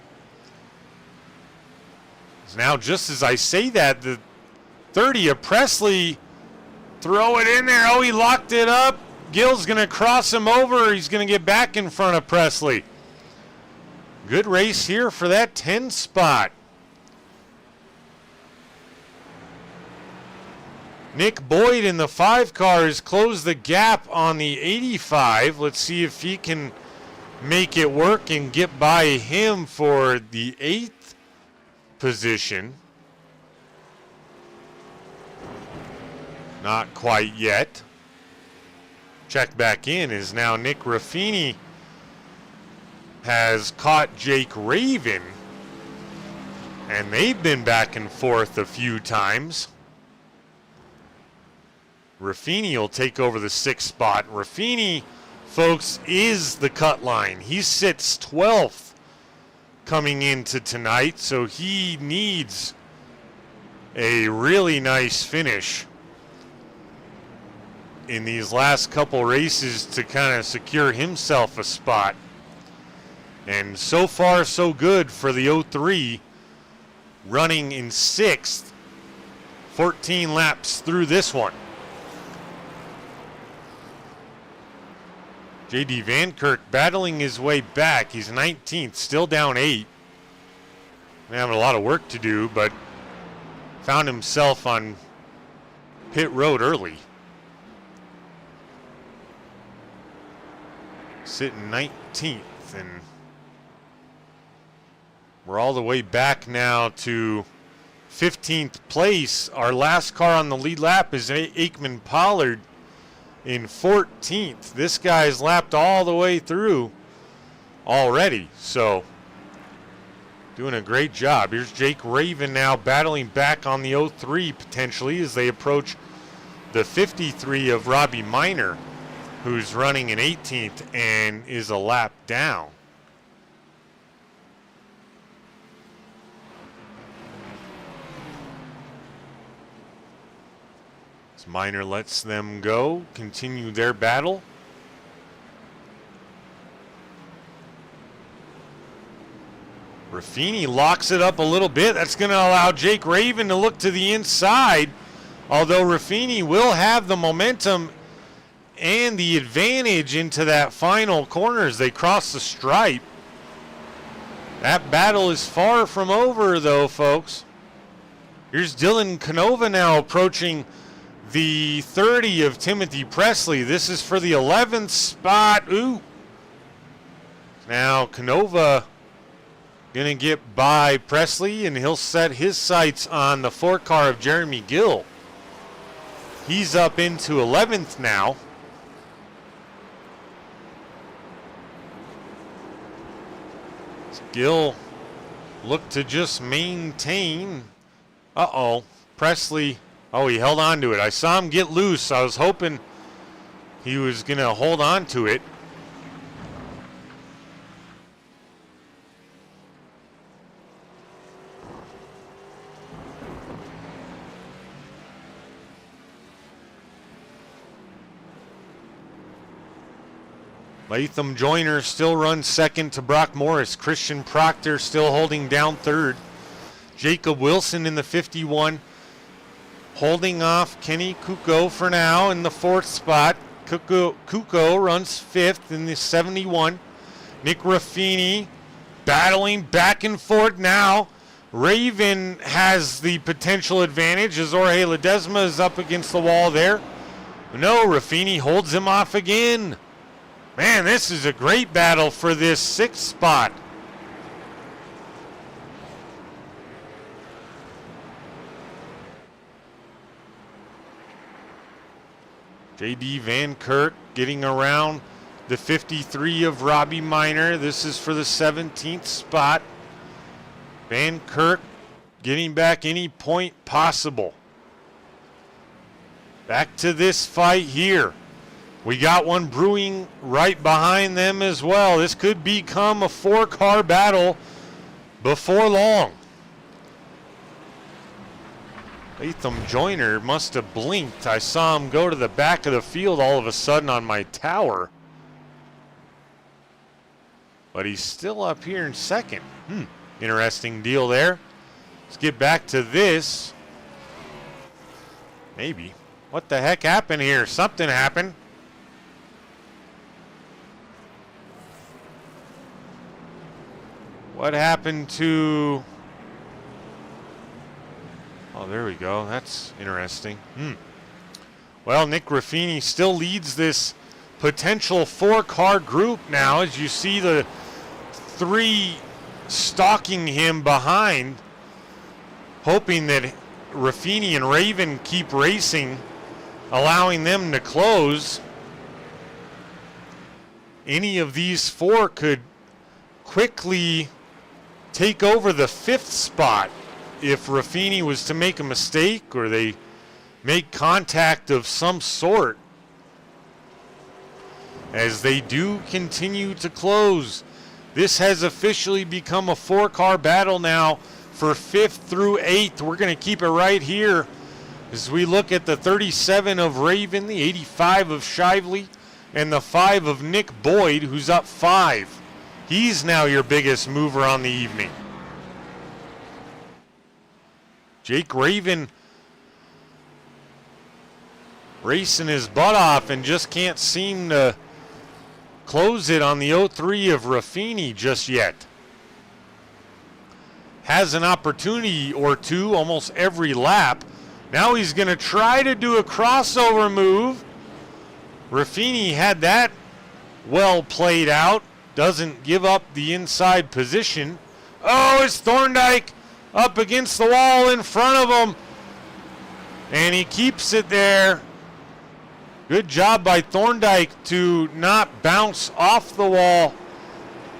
Now, just as I say that, the 30 of Presley, throw it in there. Oh, he locked it up. Gill's going to cross him over. He's going to get back in front of Presley. Good race here for that 10 spot. Nick Boyd in the 5 car has closed the gap on the 85. Let's see if he can make it work and get by him for the 8th position. Not quite yet. Check back in is now Nick Raffini has caught Jake Raven, and they've been back and forth a few times. Raffini will take over the 6th spot. Raffini, folks, is the cut line. He sits 12th coming into tonight, so he needs a really nice finish in these last couple races to kind of secure himself a spot. And so far, so good for the 03, running in 6th, 14 laps through this one. J.D. Van Kirk battling his way back. He's 19th, still down 8. Having a lot of work to do, but found himself on pit road early. sitting 19th, and we're all the way back now to 15th place. Our last car on the lead lap is Aikman Pollard in 14th. This guy's lapped all the way through already, so doing a great job. Here's Jake Raven now battling back on the 03 potentially as they approach the 53 of Robbie Minor, who's running in 18th and is a lap down. As Minor lets them go, continue their battle. Raffini locks it up a little bit. That's going to allow Jake Raven to look to the inside, although Raffini will have the momentum and the advantage into that final corner as they cross the stripe. That battle is far from over, though, folks. Here's Dylan Canova now approaching the 30 of Timothy Presley. This is for the 11th spot. Ooh. Now Canova going to get by Presley, and he'll set his sights on the 4 car of Jeremy Gill. He's up into 11th now. Gill looked to just maintain. Uh-oh. Presley, oh, he held on to it. I saw him get loose. I was hoping he was going to hold on to it. Latham Joyner still runs second to Brock Morris. Christian Proctor still holding down third. Jacob Wilson in the 51, holding off Kenny Kuko for now in the 4th spot. Kuko runs 5th in the 71. Nick Raffini battling back and forth now. Raven has the potential advantage as Jorge Ledesma is up against the wall there. No, Raffini holds him off again. Man, this is a great battle for this 6th spot. J.D. Van Kirk getting around the 53 of Robbie Minor. This is for the 17th spot. Van Kirk getting back any point possible. Back to this fight here. We got one brewing right behind them as well. This could become a 4-car battle before long. Latham Joyner must have blinked. I saw him go to the back of the field all of a sudden on my tower. But he's still up here in second. Interesting deal there. Let's get back to this. Maybe. What the heck happened here? Something happened. What happened to... Oh, there we go. That's interesting. Well, Nick Raffini still leads this potential 4-car group now, as you see the 3 stalking him behind, hoping that Raffini and Raven keep racing, allowing them to close. Any of these 4 could quickly take over the 5th spot if Raffini was to make a mistake or they make contact of some sort, as they do continue to close. This has officially become a 4-car battle now for 5th through 8th. We're going to keep it right here as we look at the 37 of Raven, the 85 of Shively, and the 5 of Nick Boyd, who's up 5. He's now your biggest mover on the evening. Jake Raven racing his butt off and just can't seem to close it on the 03 of Raffini just yet. Has an opportunity or two almost every lap. Now he's going to try to do a crossover move. Raffini had that well played out. Doesn't give up the inside position. Oh, it's Thorndike up against the wall in front of him. And he keeps it there. Good job by Thorndike to not bounce off the wall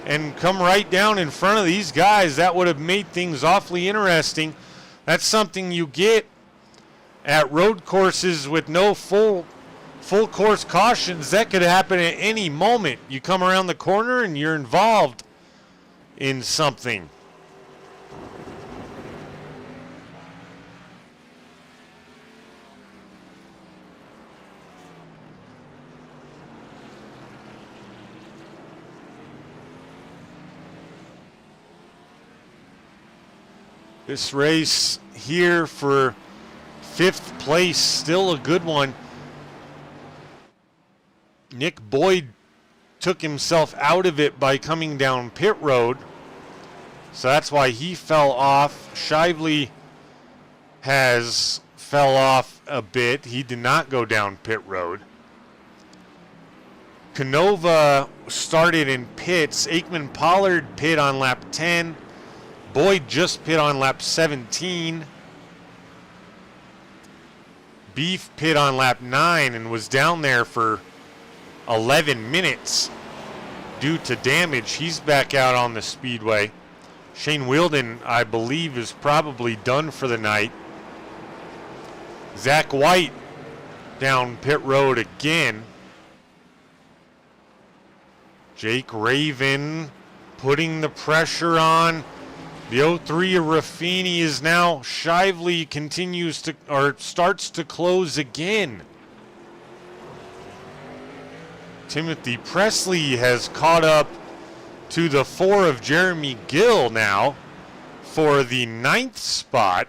and come right down in front of these guys. That would have made things awfully interesting. That's something you get at road courses with no full course cautions. That could happen at any moment. You come around the corner and you're involved in something. This race here for 5th place, still a good one. Nick Boyd took himself out of it by coming down pit road. So that's why he fell off. Shively fell off a bit. He did not go down pit road. Canova started in pits. Aikman Pollard pit on lap 10. Boyd just pit on lap 17. Beef pit on lap 9 and was down there for 11 minutes due to damage. He's back out on the speedway. Shane Wielden, I believe, is probably done for the night. Zach White down pit road again. Jake Raven putting the pressure on. The 03 of Raffini is now Shively starts to close again. Timothy Presley has caught up to the 4 of Jeremy Gill now for the 9th spot.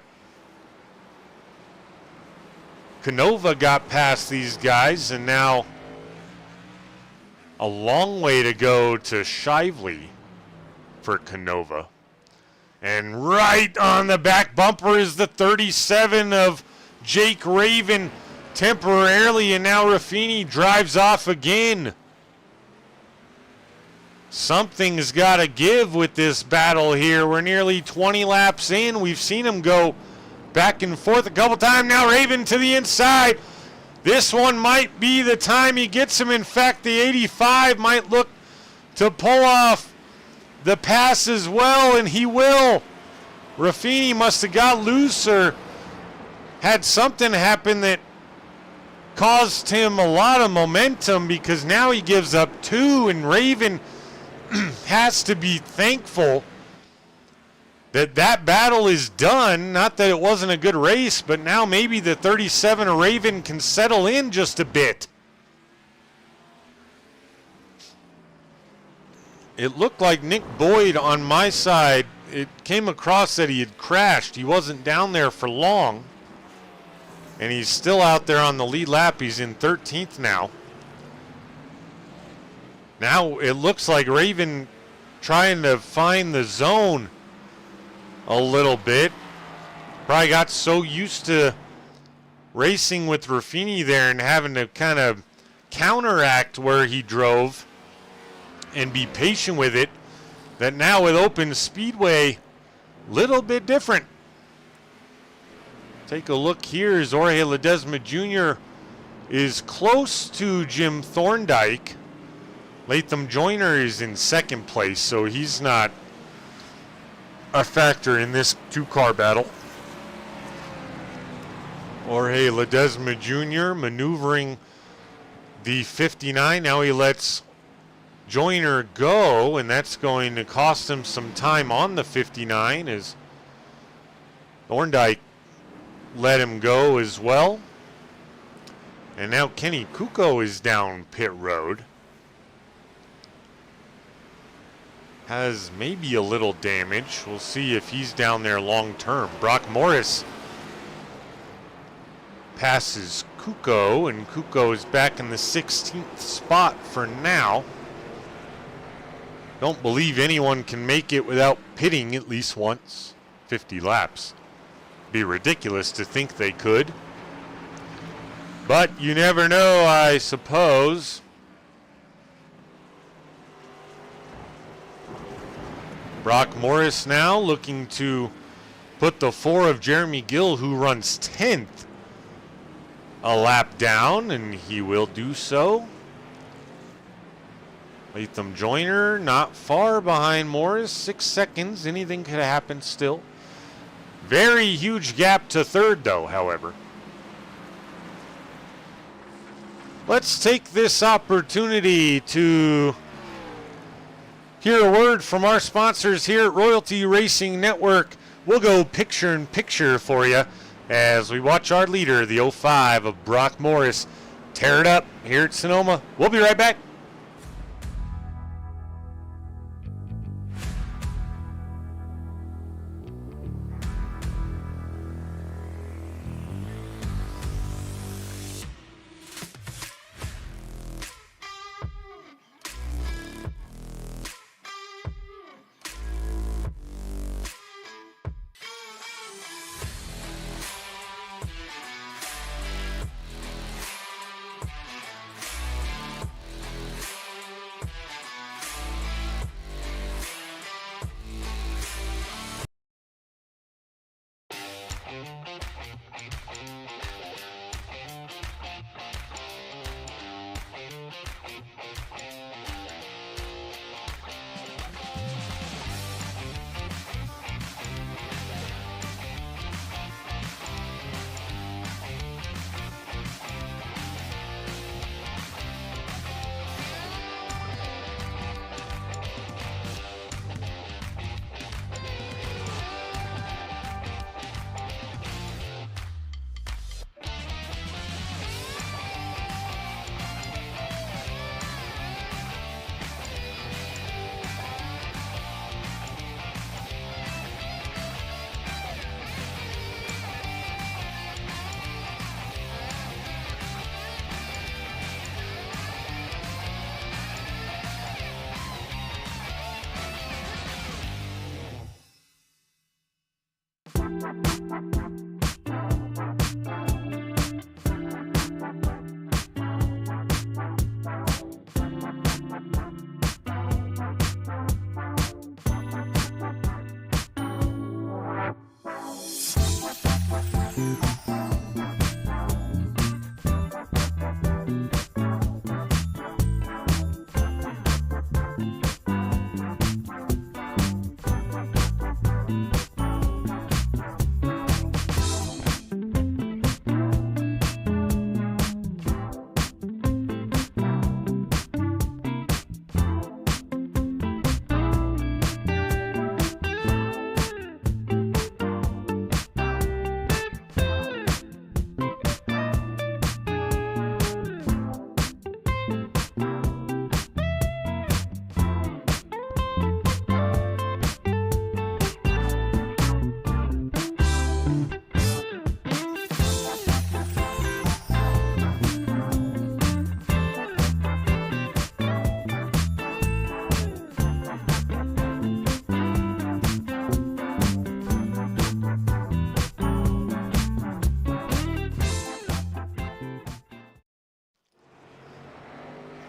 Canova got past these guys, and now a long way to go to Shively for Canova. And right on the back bumper is the 37 of Jake Raven temporarily, and now Raffini drives off again. Something's got to give with this battle here. We're nearly 20 laps in. We've seen him go back and forth a couple times. Now Raven to the inside. This one might be the time he gets him. In fact, the 85 might look to pull off the pass as well, and he will. Raffini must have got loose or had something happen that caused him a lot of momentum, because now he gives up 2, and Raven has to be thankful that that battle is done. Not that it wasn't a good race, but now maybe the 37 of Raven can settle in just a bit. It looked like Nick Boyd on my side, it came across that he had crashed. He wasn't down there for long. And he's still out there on the lead lap. He's in 13th now. Now it looks like Raven trying to find the zone a little bit. Probably got so used to racing with Raffini there and having to kind of counteract where he drove and be patient with it, that now with open speedway, little bit different. Take a look here as Jorge Ledesma Jr. is close to Jim Thorndike. Latham Joyner is in 2nd place, so he's not a factor in this 2-car battle. Jorge Ledesma Jr. maneuvering the 59. Now he lets Joyner go, and that's going to cost him some time on the 59 as Thorndike let him go as well. And now Kenny Kuko is down pit road. Has maybe a little damage. We'll see if he's down there long term. Brock Morris passes Kuko, and Kuko is back in the 16th spot for now. Don't believe anyone can make it without pitting at least once. 50 laps. Be ridiculous to think they could. But you never know, I suppose. Brock Morris now looking to put the 4 of Jeremy Gill, who runs 10th, a lap down, and he will do so. Latham Joyner not far behind Morris, 6 seconds. Anything could happen still. Very huge gap to third, though, however. Let's take this opportunity to hear a word from our sponsors here at Royalty Racing Network. We'll go picture-in-picture for you as we watch our leader, the 05 of Brock Morris, tear it up here at Sonoma. We'll be right back.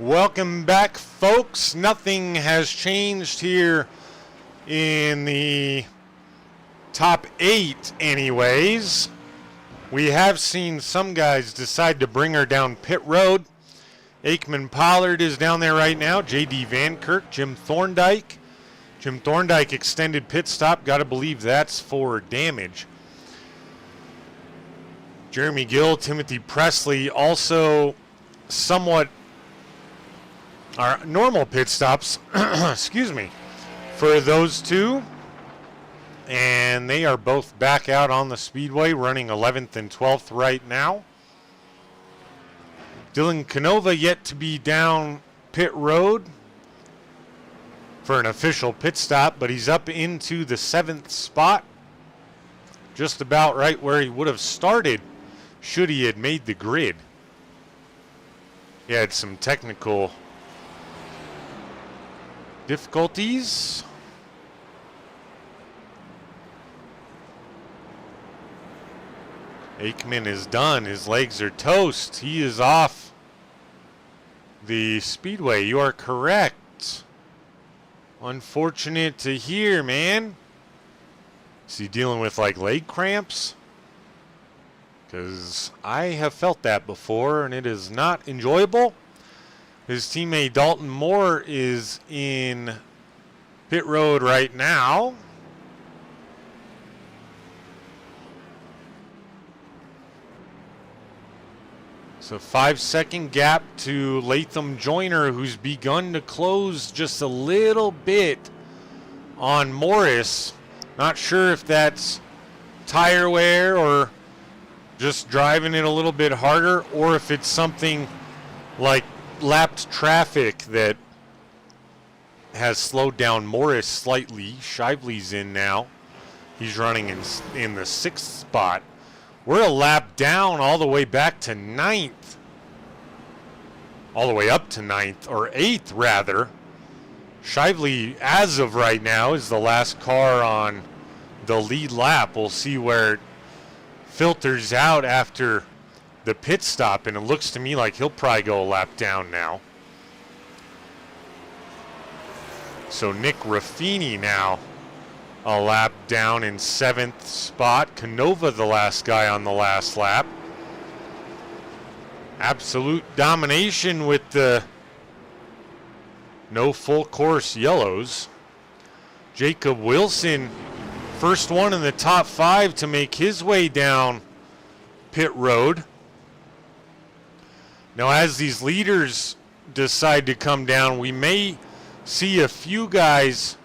Welcome back, folks. Nothing has changed here in the top 8 anyways. We have seen some guys decide to bring her down pit road. Aikman Pollard is down there right now. J.D. Van Kirk, Jim Thorndike. Jim Thorndike extended pit stop. Got to believe that's for damage. Jeremy Gill, Timothy Presley also somewhat our normal pit stops, excuse me, for those two. And they are both back out on the speedway, running 11th and 12th right now. Dylan Canova yet to be down pit road for an official pit stop, but he's up into the 7th spot, just about right where he would have started should he had made the grid. He had some technical difficulties. Aikman is done. His legs are toast. He is off the speedway. You are correct. Unfortunate to hear, man. Is he dealing with like leg cramps? Because I have felt that before and it is not enjoyable. His teammate Dalton Moore is in pit road right now. So 5-second gap to Latham Joyner, who's begun to close just a little bit on Morris. Not sure if that's tire wear or just driving it a little bit harder, or if it's something like lapped traffic that has slowed down Morris slightly. Shively's in now. He's running in the 6th spot. We're a lap down all the way back to 9th. All the way up to 9th, or 8th rather. Shively, as of right now, is the last car on the lead lap. We'll see where it filters out after the pit stop, and it looks to me like he'll probably go a lap down now. So Nick Raffini now a lap down in 7th spot. Canova the last guy on the last lap. Absolute domination with the no full course yellows. Jacob Wilson, first one in the top 5 to make his way down pit road. Now as these leaders decide to come down, we may see a few guys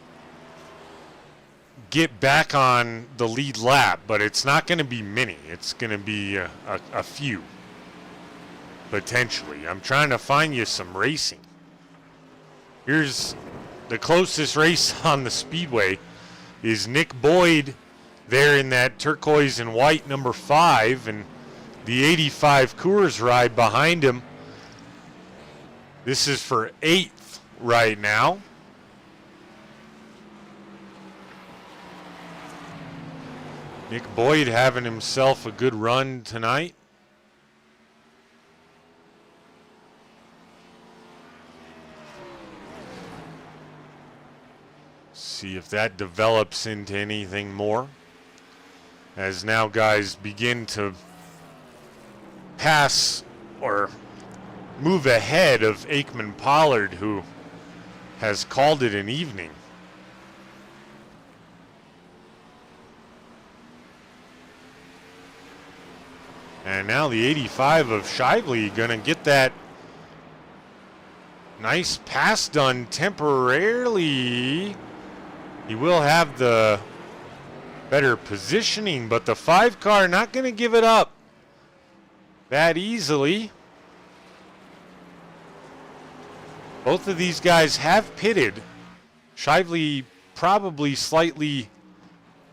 get back on the lead lap, but it's not going to be many. It's going to be a few, potentially. I'm trying to find you some racing. Here's the closest race on the speedway is Nick Boyd there in that turquoise and white number 5, and the 85 Coors ride behind him. This is for 8th right now. Nick Boyd having himself a good run tonight. See if that develops into anything more. As now guys begin to pass or move ahead of Aikman Pollard, who has called it an evening. And now the 85 of Shively gonna get that nice pass done temporarily. He will have the better positioning, but the 5 car not gonna give it up that easily. Both of these guys have pitted. Shively probably slightly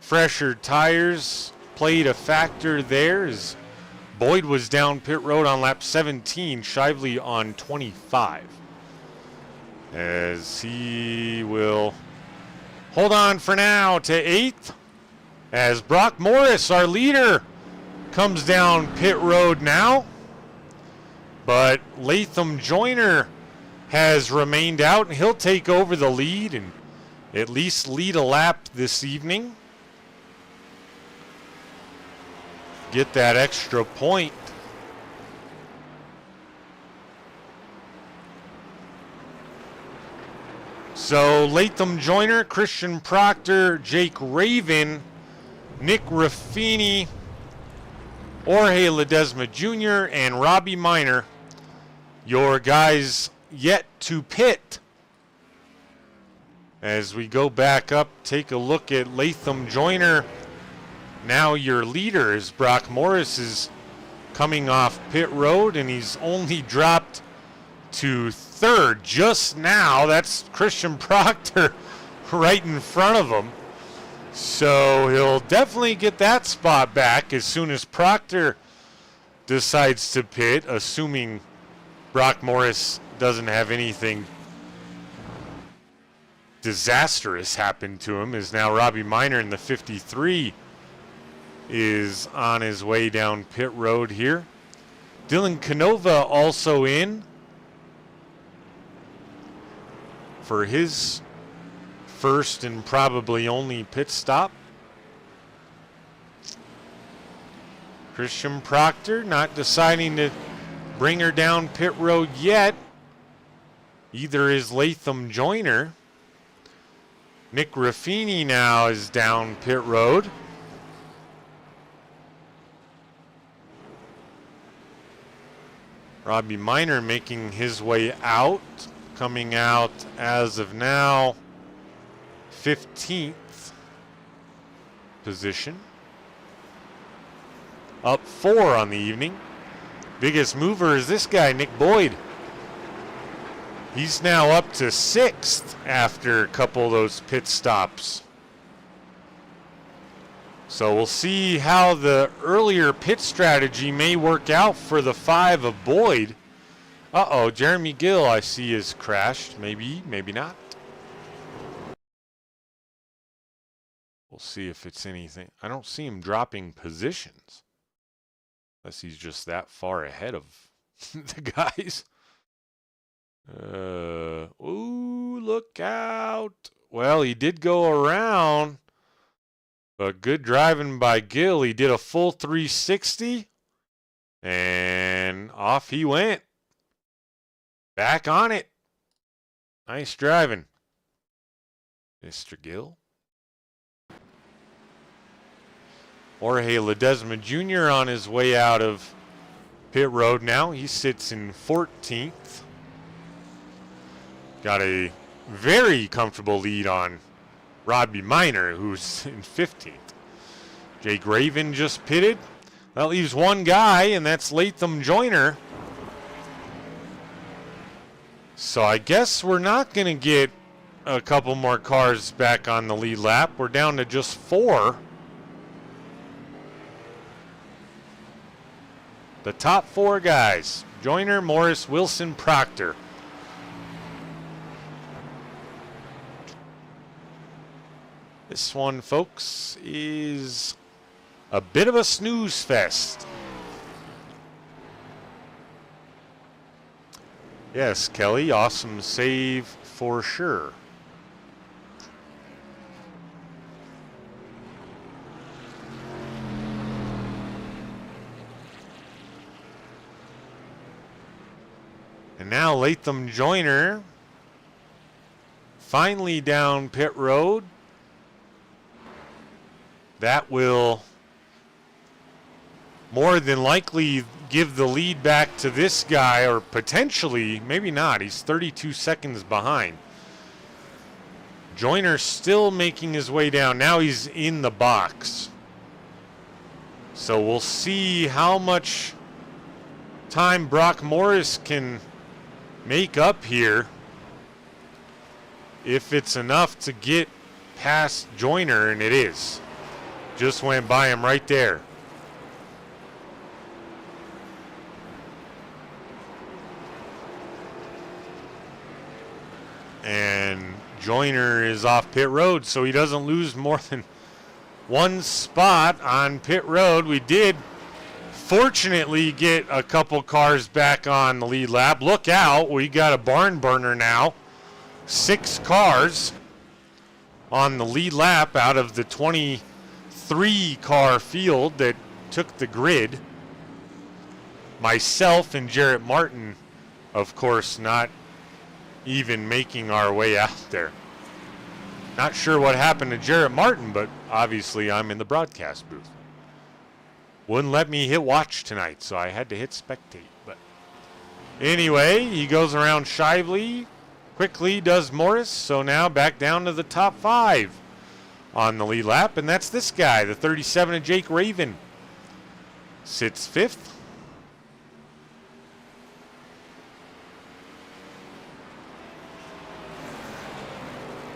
fresher tires played a factor there, as Boyd was down pit road on lap 17, Shively on 25. As he will hold on for now to 8th, as Brock Morris, our leader, comes down pit road now. But Latham Joyner has remained out, and he'll take over the lead and at least lead a lap this evening. Get that extra point. So Latham Joyner, Christian Proctor, Jake Raven, Nick Raffini, Jorge Ledesma Jr., and Robbie Minor, your guys yet to pit. As we go back up, take a look at Latham Joyner. Now your leader is Brock Morris is coming off pit road, and he's only dropped to 3rd just now. That's Christian Proctor right in front of him. So he'll definitely get that spot back as soon as Proctor decides to pit, assuming Brock Morris doesn't have anything disastrous happen to him. Is now Robbie Minor in the 53 is on his way down pit road here. Dylan Canova also in for his first and probably only pit stop. Christian Proctor not deciding to bring her down pit road yet. Either is Latham Joyner. Nick Raffini now is down pit road. Robbie Minor making his way out, coming out as of now 15th position. Up 4 on the evening. Biggest mover is this guy, Nick Boyd. He's now up to 6th after a couple of those pit stops. So we'll see how the earlier pit strategy may work out for the 5 of Boyd. Uh-oh, Jeremy Gill I see is crashed. Maybe, maybe not. We'll see if it's anything. I don't see him dropping positions. Unless he's just that far ahead of the guys. Ooh, look out. Well, he did go around. But good driving by Gill. He did a full 360. And off he went. Back on it. Nice driving, Mr. Gill. Jorge Ledesma Jr. on his way out of pit road now. He sits in 14th. Got a very comfortable lead on Robbie Minor, who's in 15th. Jake Raven just pitted. That leaves one guy, and that's Latham Joyner. So I guess we're not going to get a couple more cars back on the lead lap. We're down to just 4. The top 4 guys: Joyner, Morris, Wilson, Proctor. This one, folks, is a bit of a snooze fest. Yes, Kelly, awesome save for sure. And now Latham Joyner finally down pit road. That will more than likely give the lead back to this guy, or potentially, maybe not. He's 32 seconds behind. Joyner still making his way down. Now he's in the box. So we'll see how much time Brock Morris can make up here. If it's enough to get past Joyner, and it is. Just went by him right there. And Joyner is off pit road, so he doesn't lose more than one spot on pit road. We did fortunately get a couple cars back on the lead lap. Look out, we got a barn burner now. 6 cars on the lead lap out of the 23 car field that took the grid. Myself and Jarrett Martin, of course, not even making our way out there. Not sure what happened to Jarrett Martin, but obviously I'm in the broadcast booth. Wouldn't let me hit watch tonight, so I had to hit spectate. But anyway, he goes around Shively, quickly does Morris, so now back down to the top 5 on the lead lap, and that's this guy, the 37 of Jake Raven. Sits 5th.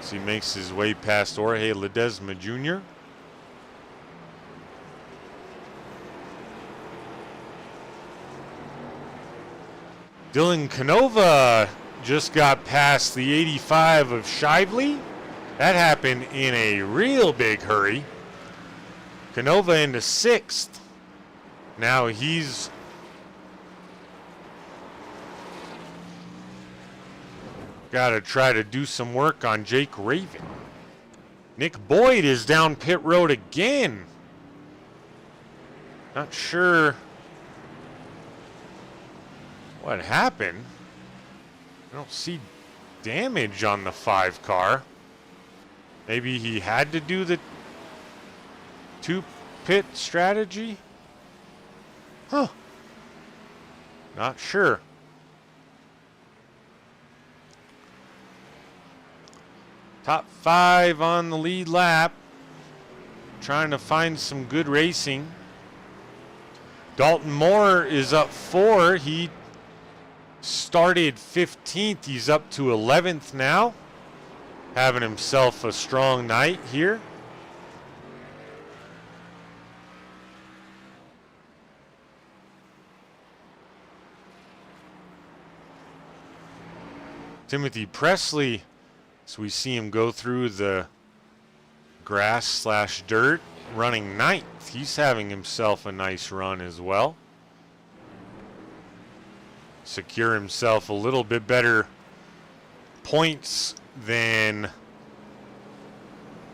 So he makes his way past Jorge Ledesma Jr. Dylan Canova just got past the 85 of Shively. That happened in a real big hurry. Canova into 6th. Now he's got to try to do some work on Jake Raven. Nick Boyd is down pit road again. Not sure what happened. I don't see damage on the 5 car. Maybe he had to do the 2-pit strategy? Huh. Not sure. Top 5 on the lead lap. Trying to find some good racing. Dalton Moore is up 4. He started 15th. He's up to 11th now. Having himself a strong night here. Timothy Presley, as we see him go through the grass/dirt, running 9th. He's having himself a nice run as well. Secure himself a little bit better points than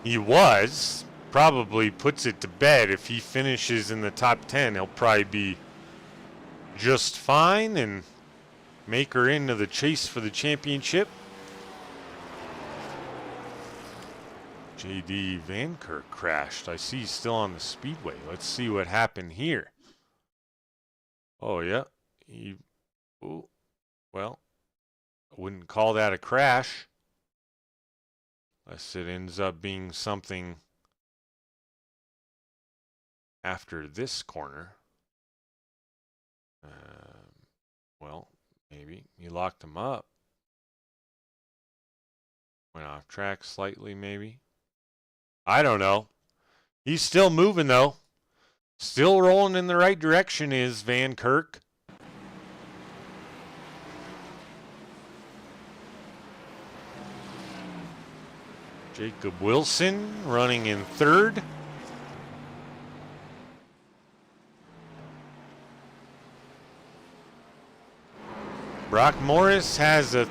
he was. Probably puts it to bed. If he finishes in the top 10, he'll probably be just fine and make her into the chase for the championship. J.D. Van Kirk crashed. I see he's still on the speedway. Let's see what happened here. Oh, yeah. Well, I wouldn't call that a crash. Unless it ends up being something after this corner. Well, maybe. He locked him up. Went off track slightly, maybe. I don't know. He's still moving, though. Still rolling in the right direction is Van Kirk. Jacob Wilson running in 3rd. Brock Morris has a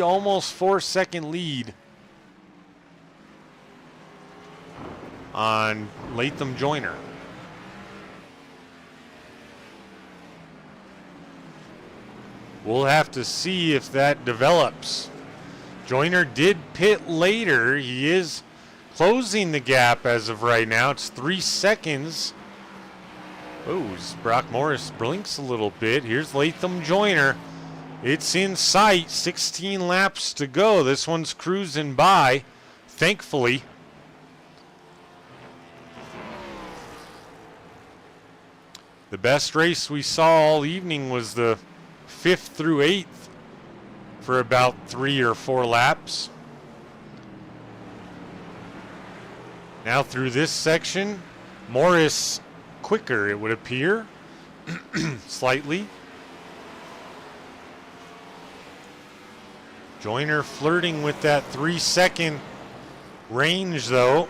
almost 4-second lead on Latham Joyner. We'll have to see if that develops. Joyner did pit later. He is closing the gap as of right now. It's 3 seconds. Oh, Brock Morris blinks a little bit. Here's Latham Joyner. It's in sight. 16 laps to go. This one's cruising by, thankfully. The best race we saw all evening was the 5th through 8th for about 3 or 4 laps. Now through this section, Morris quicker, it would appear, slightly. Joyner flirting with that 3-second range, though.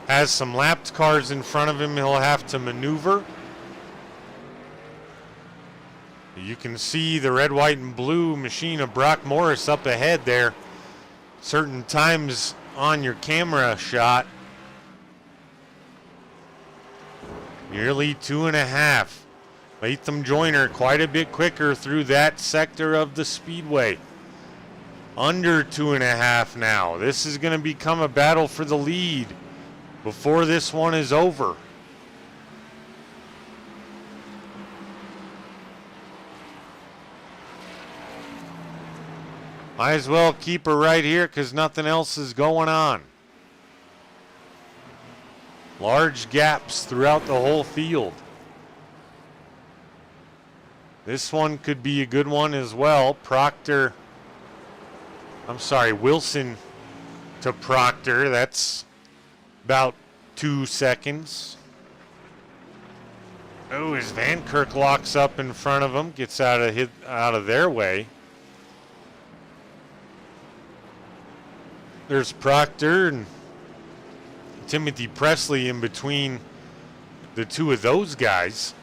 Has some lapped cars in front of him he'll have to maneuver. You can see the red, white, and blue machine of Brock Morris up ahead there. Certain times on your camera shot. Nearly 2.5. Latham Joyner quite a bit quicker through that sector of the speedway. Under 2.5 now. This is going to become a battle for the lead before this one is over. Might as well keep her right here because nothing else is going on. Large gaps throughout the whole field. This one could be a good one as well. Wilson to Proctor. That's about 2 seconds. Oh, as Van Kirk locks up in front of him, gets out of their way. There's Proctor and Timothy Presley in between the two of those guys.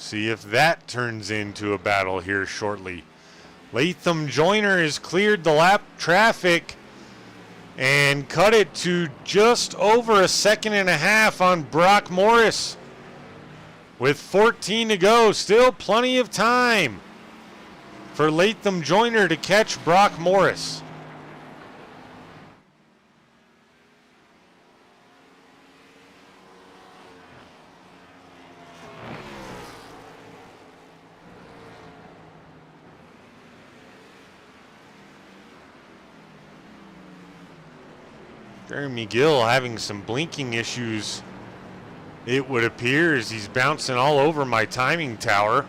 See if that turns into a battle here shortly. Latham Joyner has cleared the lap traffic and cut it to just over a second and a half on Brock Morris. With 14 to go, still plenty of time for Latham Joyner to catch Brock Morris. Jeremy Gill having some blinking issues, it would appear, as he's bouncing all over my timing tower.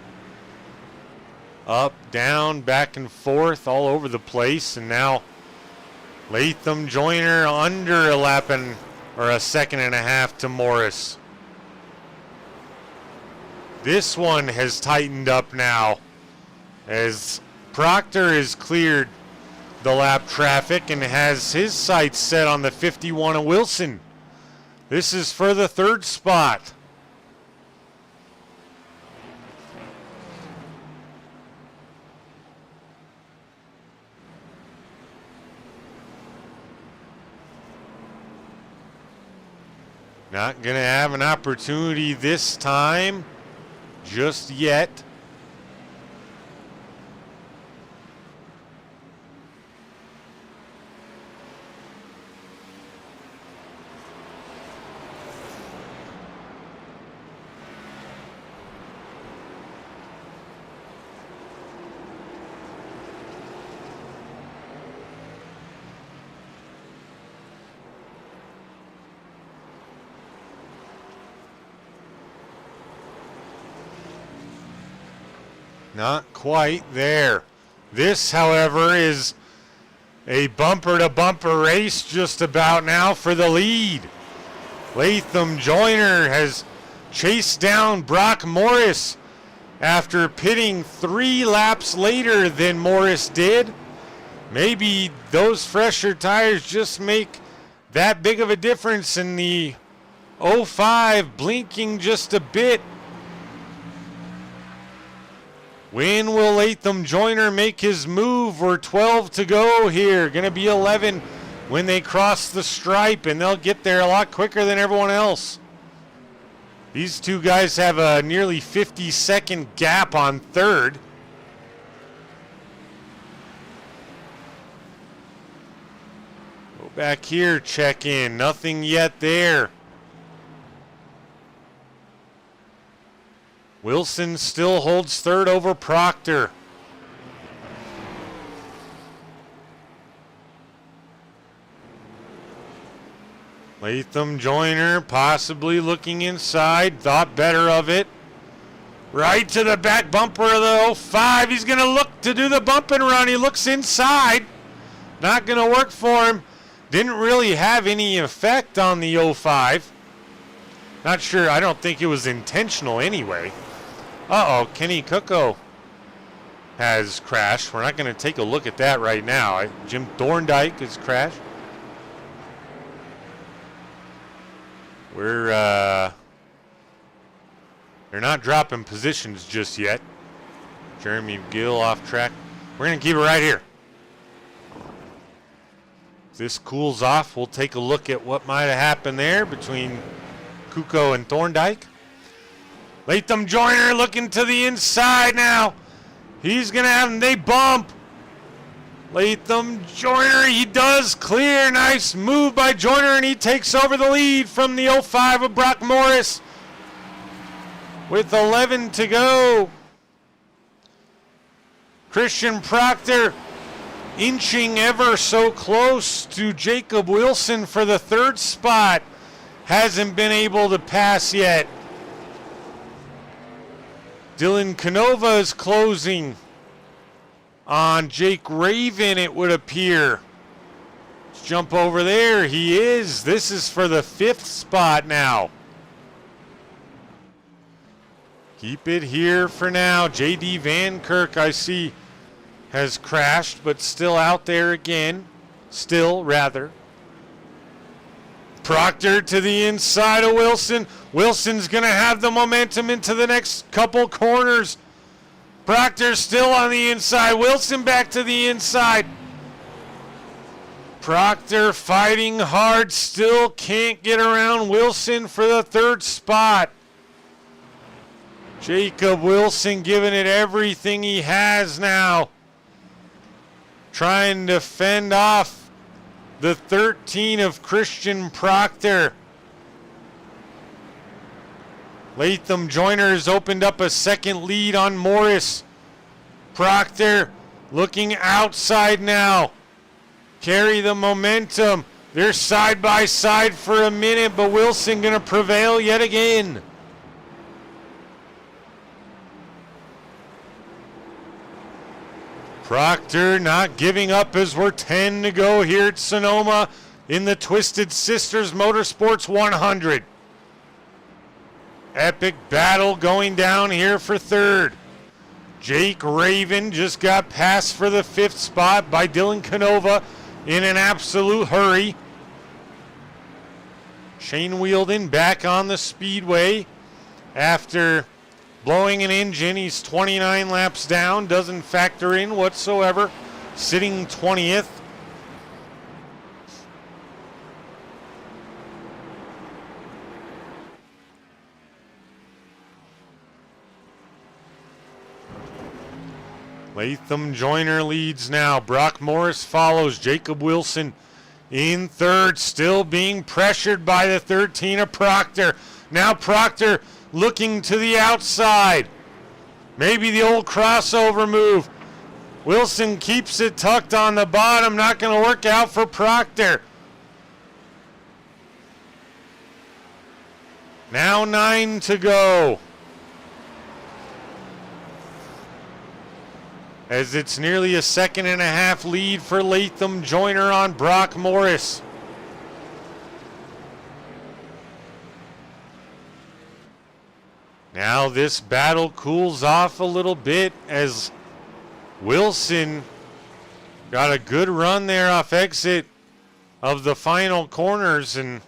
Up, down, back and forth, all over the place. And now Latham Joyner under a lap or a second and a half to Morris. This one has tightened up now as Proctor is cleared the lap traffic and has his sights set on the 51 of Wilson. This is for the third spot. Not going to have an opportunity this time just yet. Not quite there. This, however, is a bumper-to-bumper race just about now for the lead. Latham Joyner has chased down Brock Morris after pitting 3 laps later than Morris did. Maybe those fresher tires just make that big of a difference in the 05 blinking just a bit. When will Latham Joyner make his move? We're 12 to go here. Going to be 11 when they cross the stripe, and they'll get there a lot quicker than everyone else. These two guys have a nearly 50-second gap on third. Go back here, check in. Nothing yet there. Wilson still holds third over Proctor. Latham Joyner possibly looking inside, thought better of it. Right to the back bumper of the 05. He's going to look to do the bump and run. He looks inside. Not going to work for him. Didn't really have any effect on the 05. Not sure. I don't think it was intentional anyway. Uh-oh, Kenny Coco has crashed. We're not going to take a look at that right now. Jim Thorndike has crashed. They're not dropping positions just yet. Jeremy Gill off track. We're going to keep it right here. If this cools off, we'll take a look at what might have happened there between Kuko and Thorndike. Latham Joyner looking to the inside now. He's going to have them. They bump. Latham Joyner, he does clear. Nice move by Joyner, and he takes over the lead from the 05 of Brock Morris with 11 to go. Christian Proctor inching ever so close to Jacob Wilson for the third spot. Hasn't been able to pass yet. Dylan Canova is closing on Jake Raven, it would appear. Let's jump over there. He is. This is for the 5th spot now. Keep it here for now. J.D. Van Kirk, I see, has crashed, but still out there again. Still, rather. Proctor to the inside of Wilson. Wilson's going to have the momentum into the next couple corners. Proctor still on the inside. Wilson back to the inside. Proctor fighting hard, still can't get around Wilson for the third spot. Jacob Wilson giving it everything he has now. Trying to fend off the 13 of Christian Proctor. Latham Joyner's opened up a second lead on Morris. Proctor looking outside now. Carry the momentum. They're side by side for a minute, but Wilson going to prevail yet again. Proctor not giving up as we're 10 to go here at Sonoma in the Twisted Sisters Motorsports 100. Epic battle going down here for third. Jake Raven just got passed for the fifth spot by Dylan Canova in an absolute hurry. Shane Wielden back on the speedway after blowing an engine. He's 29 laps down, doesn't factor in whatsoever, sitting 20th. Latham Joyner leads now. Brock Morris follows. Jacob Wilson in third, still being pressured by the 13 of Proctor. Now Proctor looking to the outside. Maybe the old crossover move. Wilson keeps it tucked on the bottom. Not going to work out for Proctor. Now 9 to go. As it's nearly a second and a half lead for Latham Joyner on Brock Morris. Now this battle cools off a little bit as Wilson got a good run there off exit of the final corners and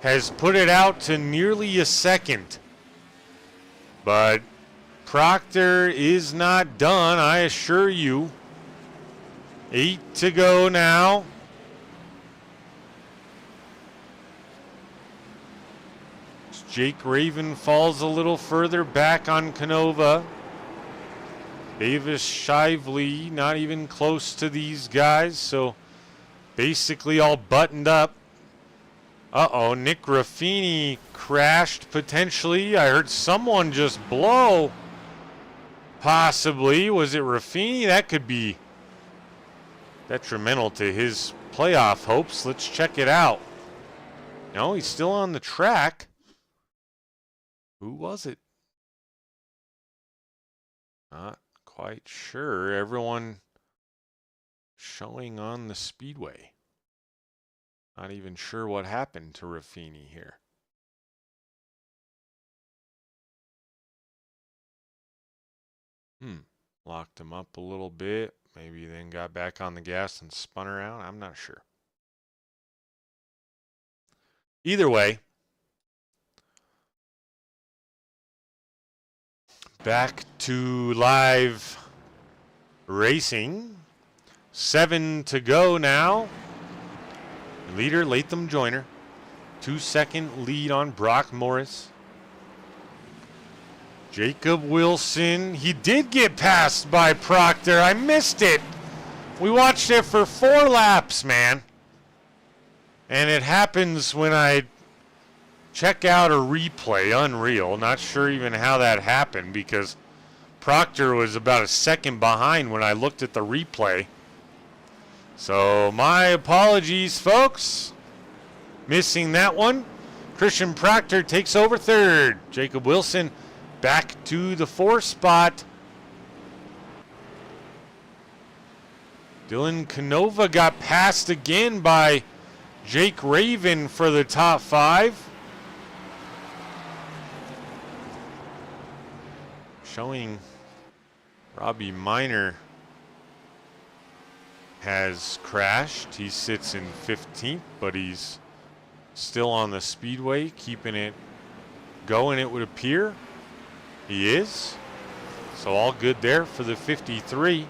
has put it out to nearly a second. But Proctor is not done, I assure you. 8 to go now. Jake Raven falls a little further back on Canova. Davis Shively not even close to these guys, so basically all buttoned up. Uh-oh, Nick Raffini crashed potentially. I heard someone just blow. Possibly. Was it Raffini? That could be detrimental to his playoff hopes. Let's check it out. No, he's still on the track. Who was it? Not quite sure. Everyone showing on the speedway. Not even sure what happened to Raffini here. Locked him up a little bit. Maybe then got back on the gas and spun around. I'm not sure. Either way, back to live racing. 7 to go now. Leader Latham Joyner. 2-second lead on Brock Morris. Jacob Wilson, he did get passed by Proctor. I missed it. We watched it for 4 laps, man. And it happens when I check out a replay. Unreal. Not sure even how that happened because Proctor was about a second behind when I looked at the replay. So my apologies, folks. Missing that one. Christian Proctor takes over third. Jacob Wilson back to the 4th spot. Dylan Canova got passed again by Jake Raven for the top 5. Showing Robbie Minor has crashed. He sits in 15th, but he's still on the speedway, keeping it going, it would appear. He is. So all good there for the 53.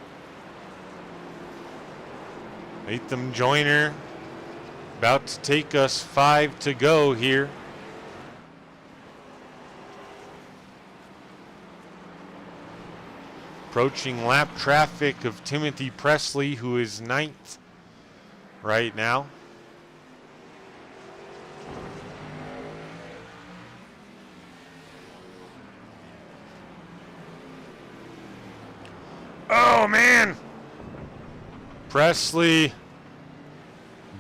Latham Joyner about to take us 5 to go here. Approaching lap traffic of Timothy Presley, who is 9th right now. Oh, man! Presley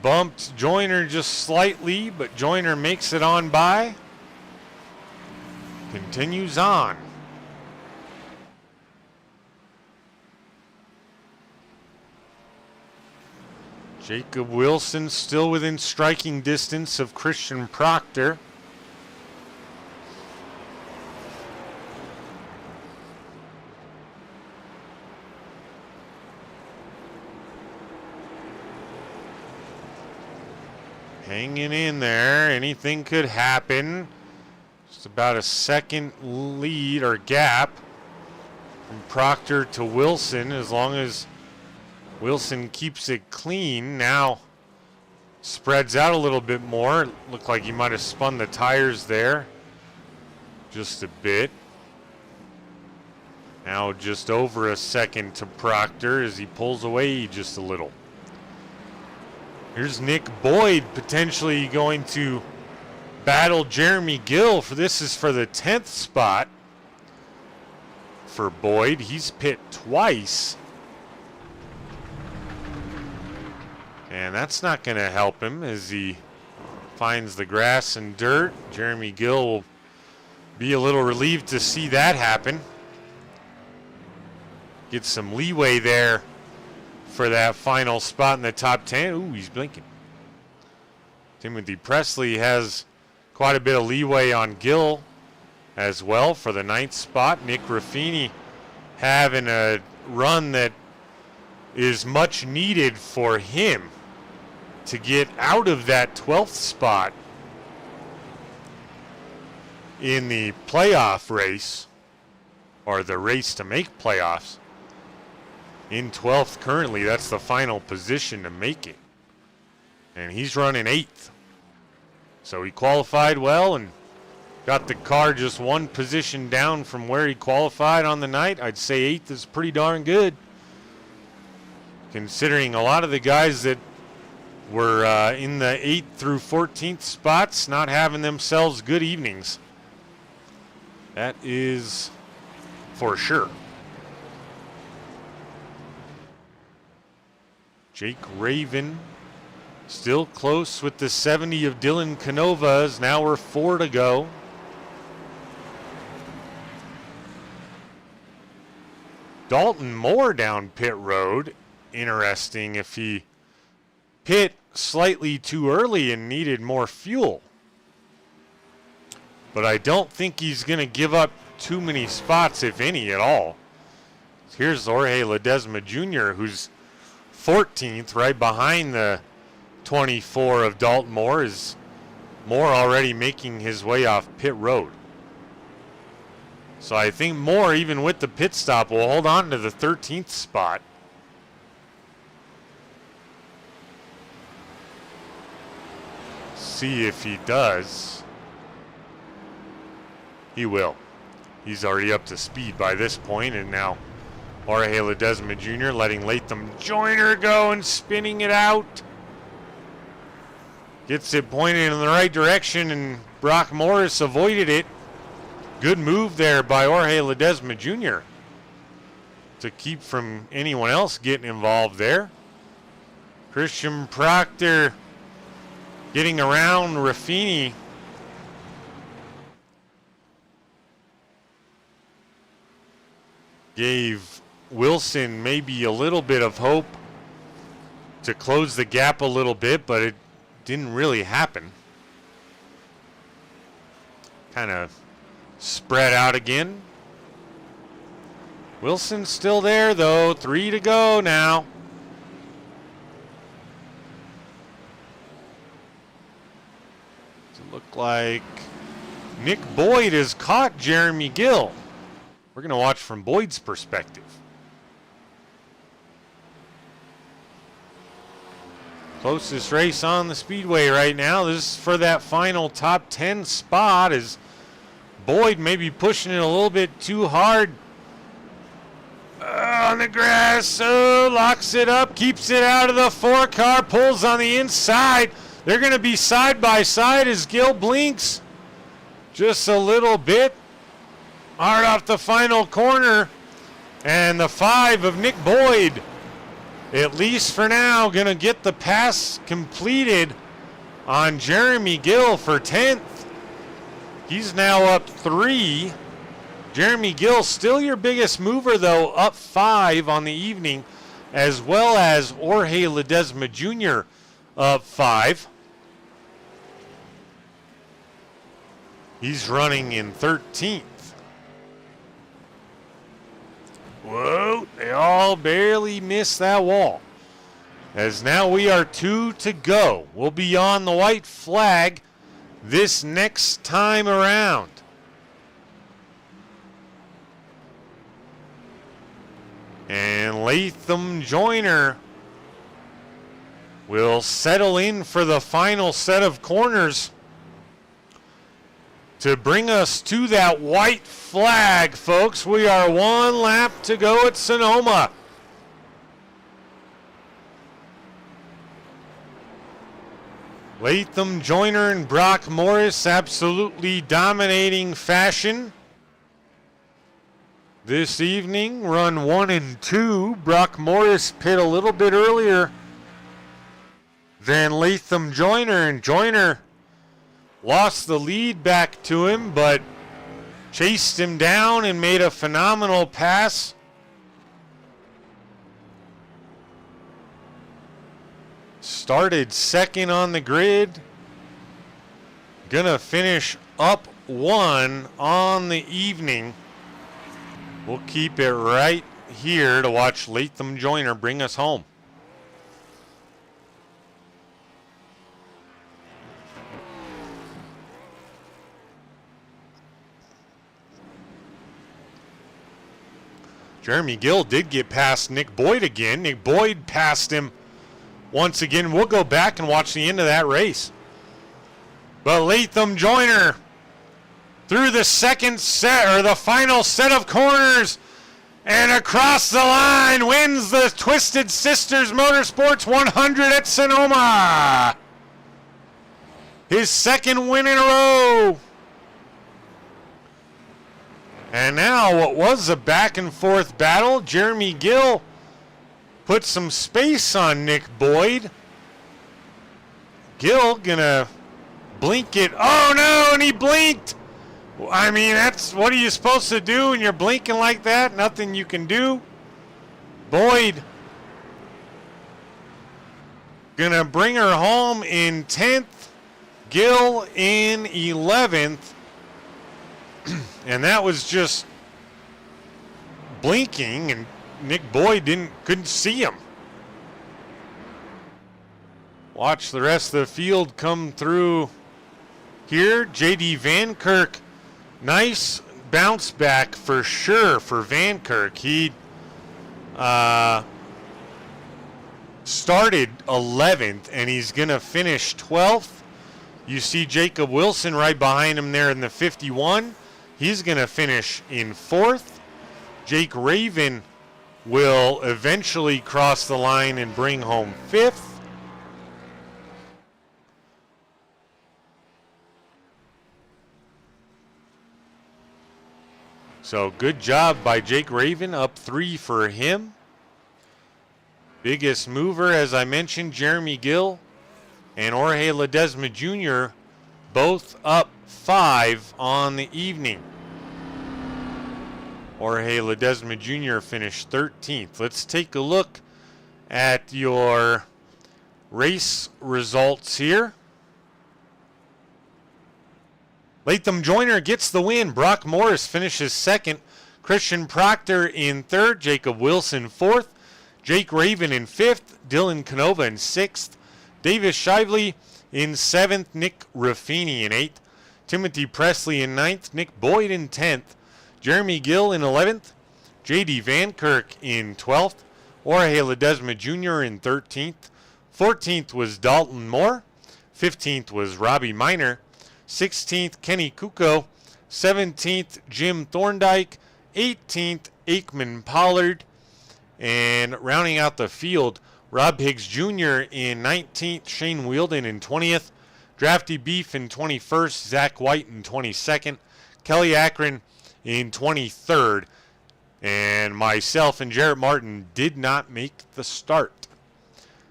bumped Joyner just slightly, but Joyner makes it on by. Continues on. Jacob Wilson still within striking distance of Christian Proctor. Hanging in there. Anything could happen. Just about a second lead or gap from Proctor to Wilson, as long as Wilson keeps it clean. Now spreads out a little bit more. Looked like he might have spun the tires there just a bit. Now just over a second to Proctor as he pulls away just a little. Here's Nick Boyd potentially going to battle Jeremy Gill. This is for the 10th spot for Boyd. He's pit twice. And that's not going to help him as he finds the grass and dirt. Jeremy Gill will be a little relieved to see that happen. Get some leeway there for that final spot in the top 10. Ooh, he's blinking. Timothy Presley has quite a bit of leeway on Gill as well for the 9th spot. Nick Raffini having a run that is much needed for him to get out of that 12th spot in the playoff race, or the race to make playoffs. In 12th currently, that's the final position to make it. And he's running 8th. So he qualified well and got the car just one position down from where he qualified on the night. I'd say 8th is pretty darn good, considering a lot of the guys that were in the 8th through 14th spots not having themselves good evenings. That is for sure. Jake Raven still close with the 70 of Dylan Canovas. Now we're 4 to go. Dalton Moore down pit road. Interesting if he pit slightly too early and needed more fuel. But I don't think he's going to give up too many spots, if any at all. Here's Jorge Ledesma Jr., who's 14th, right behind the 24 of Dalton Moore. Is Moore already making his way off pit road. So I think Moore, even with the pit stop, will hold on to the 13th spot. See if he does. He will. He's already up to speed by this point, and now Jorge Ledesma Jr. letting Latham Joyner go and spinning it out. Gets it pointed in the right direction, and Brock Morris avoided it. Good move there by Jorge Ledesma Jr. to keep from anyone else getting involved there. Christian Proctor getting around Raffini. Gave Wilson maybe a little bit of hope to close the gap a little bit, but it didn't really happen. Kind of spread out again. Wilson's still there though. 3 to go now. Look like Nick Boyd has caught Jeremy Gill. We're going to watch from Boyd's perspective. Closest race on the speedway right now. This is for that final top 10 spot, as Boyd may be pushing it a little bit too hard. On the grass, locks it up, keeps it out of the 4-car, pulls on the inside. They're going to be side by side as Gill blinks just a little bit. Hard off the final corner. And the 5 of Nick Boyd, at least for now, going to get the pass completed on Jeremy Gill for 10th. He's now up 3. Jeremy Gill, still your biggest mover, though, up 5 on the evening, as well as Jorge Ledesma Jr. up 5. He's running in 13th. Whoa, they all barely missed that wall. As now we are 2 to go. We'll be on the white flag this next time around. And Latham Joyner will settle in for the final set of corners to bring us to that white flag, folks. We are 1 lap to go at Sonoma. Latham Joyner and Brock Morris absolutely dominating fashion this evening. Run 1 and 2. Brock Morris pit a little bit earlier than Latham Joyner, and Joyner lost the lead back to him, but chased him down and made a phenomenal pass. Started second on the grid. Gonna finish up 1 on the evening. We'll keep it right here to watch Latham Joyner bring us home. Jeremy Gill did get past Nick Boyd again. Nick Boyd passed him once again. We'll go back and watch the end of that race. But Latham Joyner through the second set, or the final set of corners, and across the line wins the Twisted Sisters Motorsports 100 at Sonoma. His second win in a row. And now what was a back and forth battle, Jeremy Gill put some space on Nick Boyd. Gill gonna blink it. Oh no, and he blinked. I mean, that's what are you supposed to do when you're blinking like that? Nothing you can do. Boyd gonna bring her home in 10th. Gill in 11th. And that was just blinking, and Nick Boyd couldn't see him. Watch the rest of the field come through here. J.D. Van Kirk, nice bounce back for sure for Van Kirk. He started 11th, and he's going to finish 12th. You see Jacob Wilson right behind him there in the 51. He's going to finish in 4th. Jake Raven will eventually cross the line and bring home 5th. So good job by Jake Raven, up 3 for him. Biggest mover, as I mentioned, Jeremy Gill and Jorge Ledesma Jr., both up 5 on the evening. Jorge Ledesma Jr. finished 13th. Let's take a look at your race results here. Latham Joyner gets the win. Brock Morris finishes 2nd. Christian Proctor in 3rd. Jacob Wilson 4th. Jake Raven in 5th. Dylan Canova in 6th. Davis Shively In 7th, Nick Raffini in 8th. Timothy Presley in 9th. Nick Boyd in 10th. Jeremy Gill in 11th. J.D. Van Kirk in 12th. Jorge Ledesma Jr. in 13th. 14th was Dalton Moore. 15th was Robbie Miner. 16th, Kenny Kuko. 17th, Jim Thorndike. 18th, Aikman Pollard. And rounding out the field, Rob Higgs Jr. in 19th, Shane Wielden in 20th, Drafty Beef in 21st, Zach White in 22nd, Kelly Akron in 23rd, and myself and Jarrett Martin did not make the start.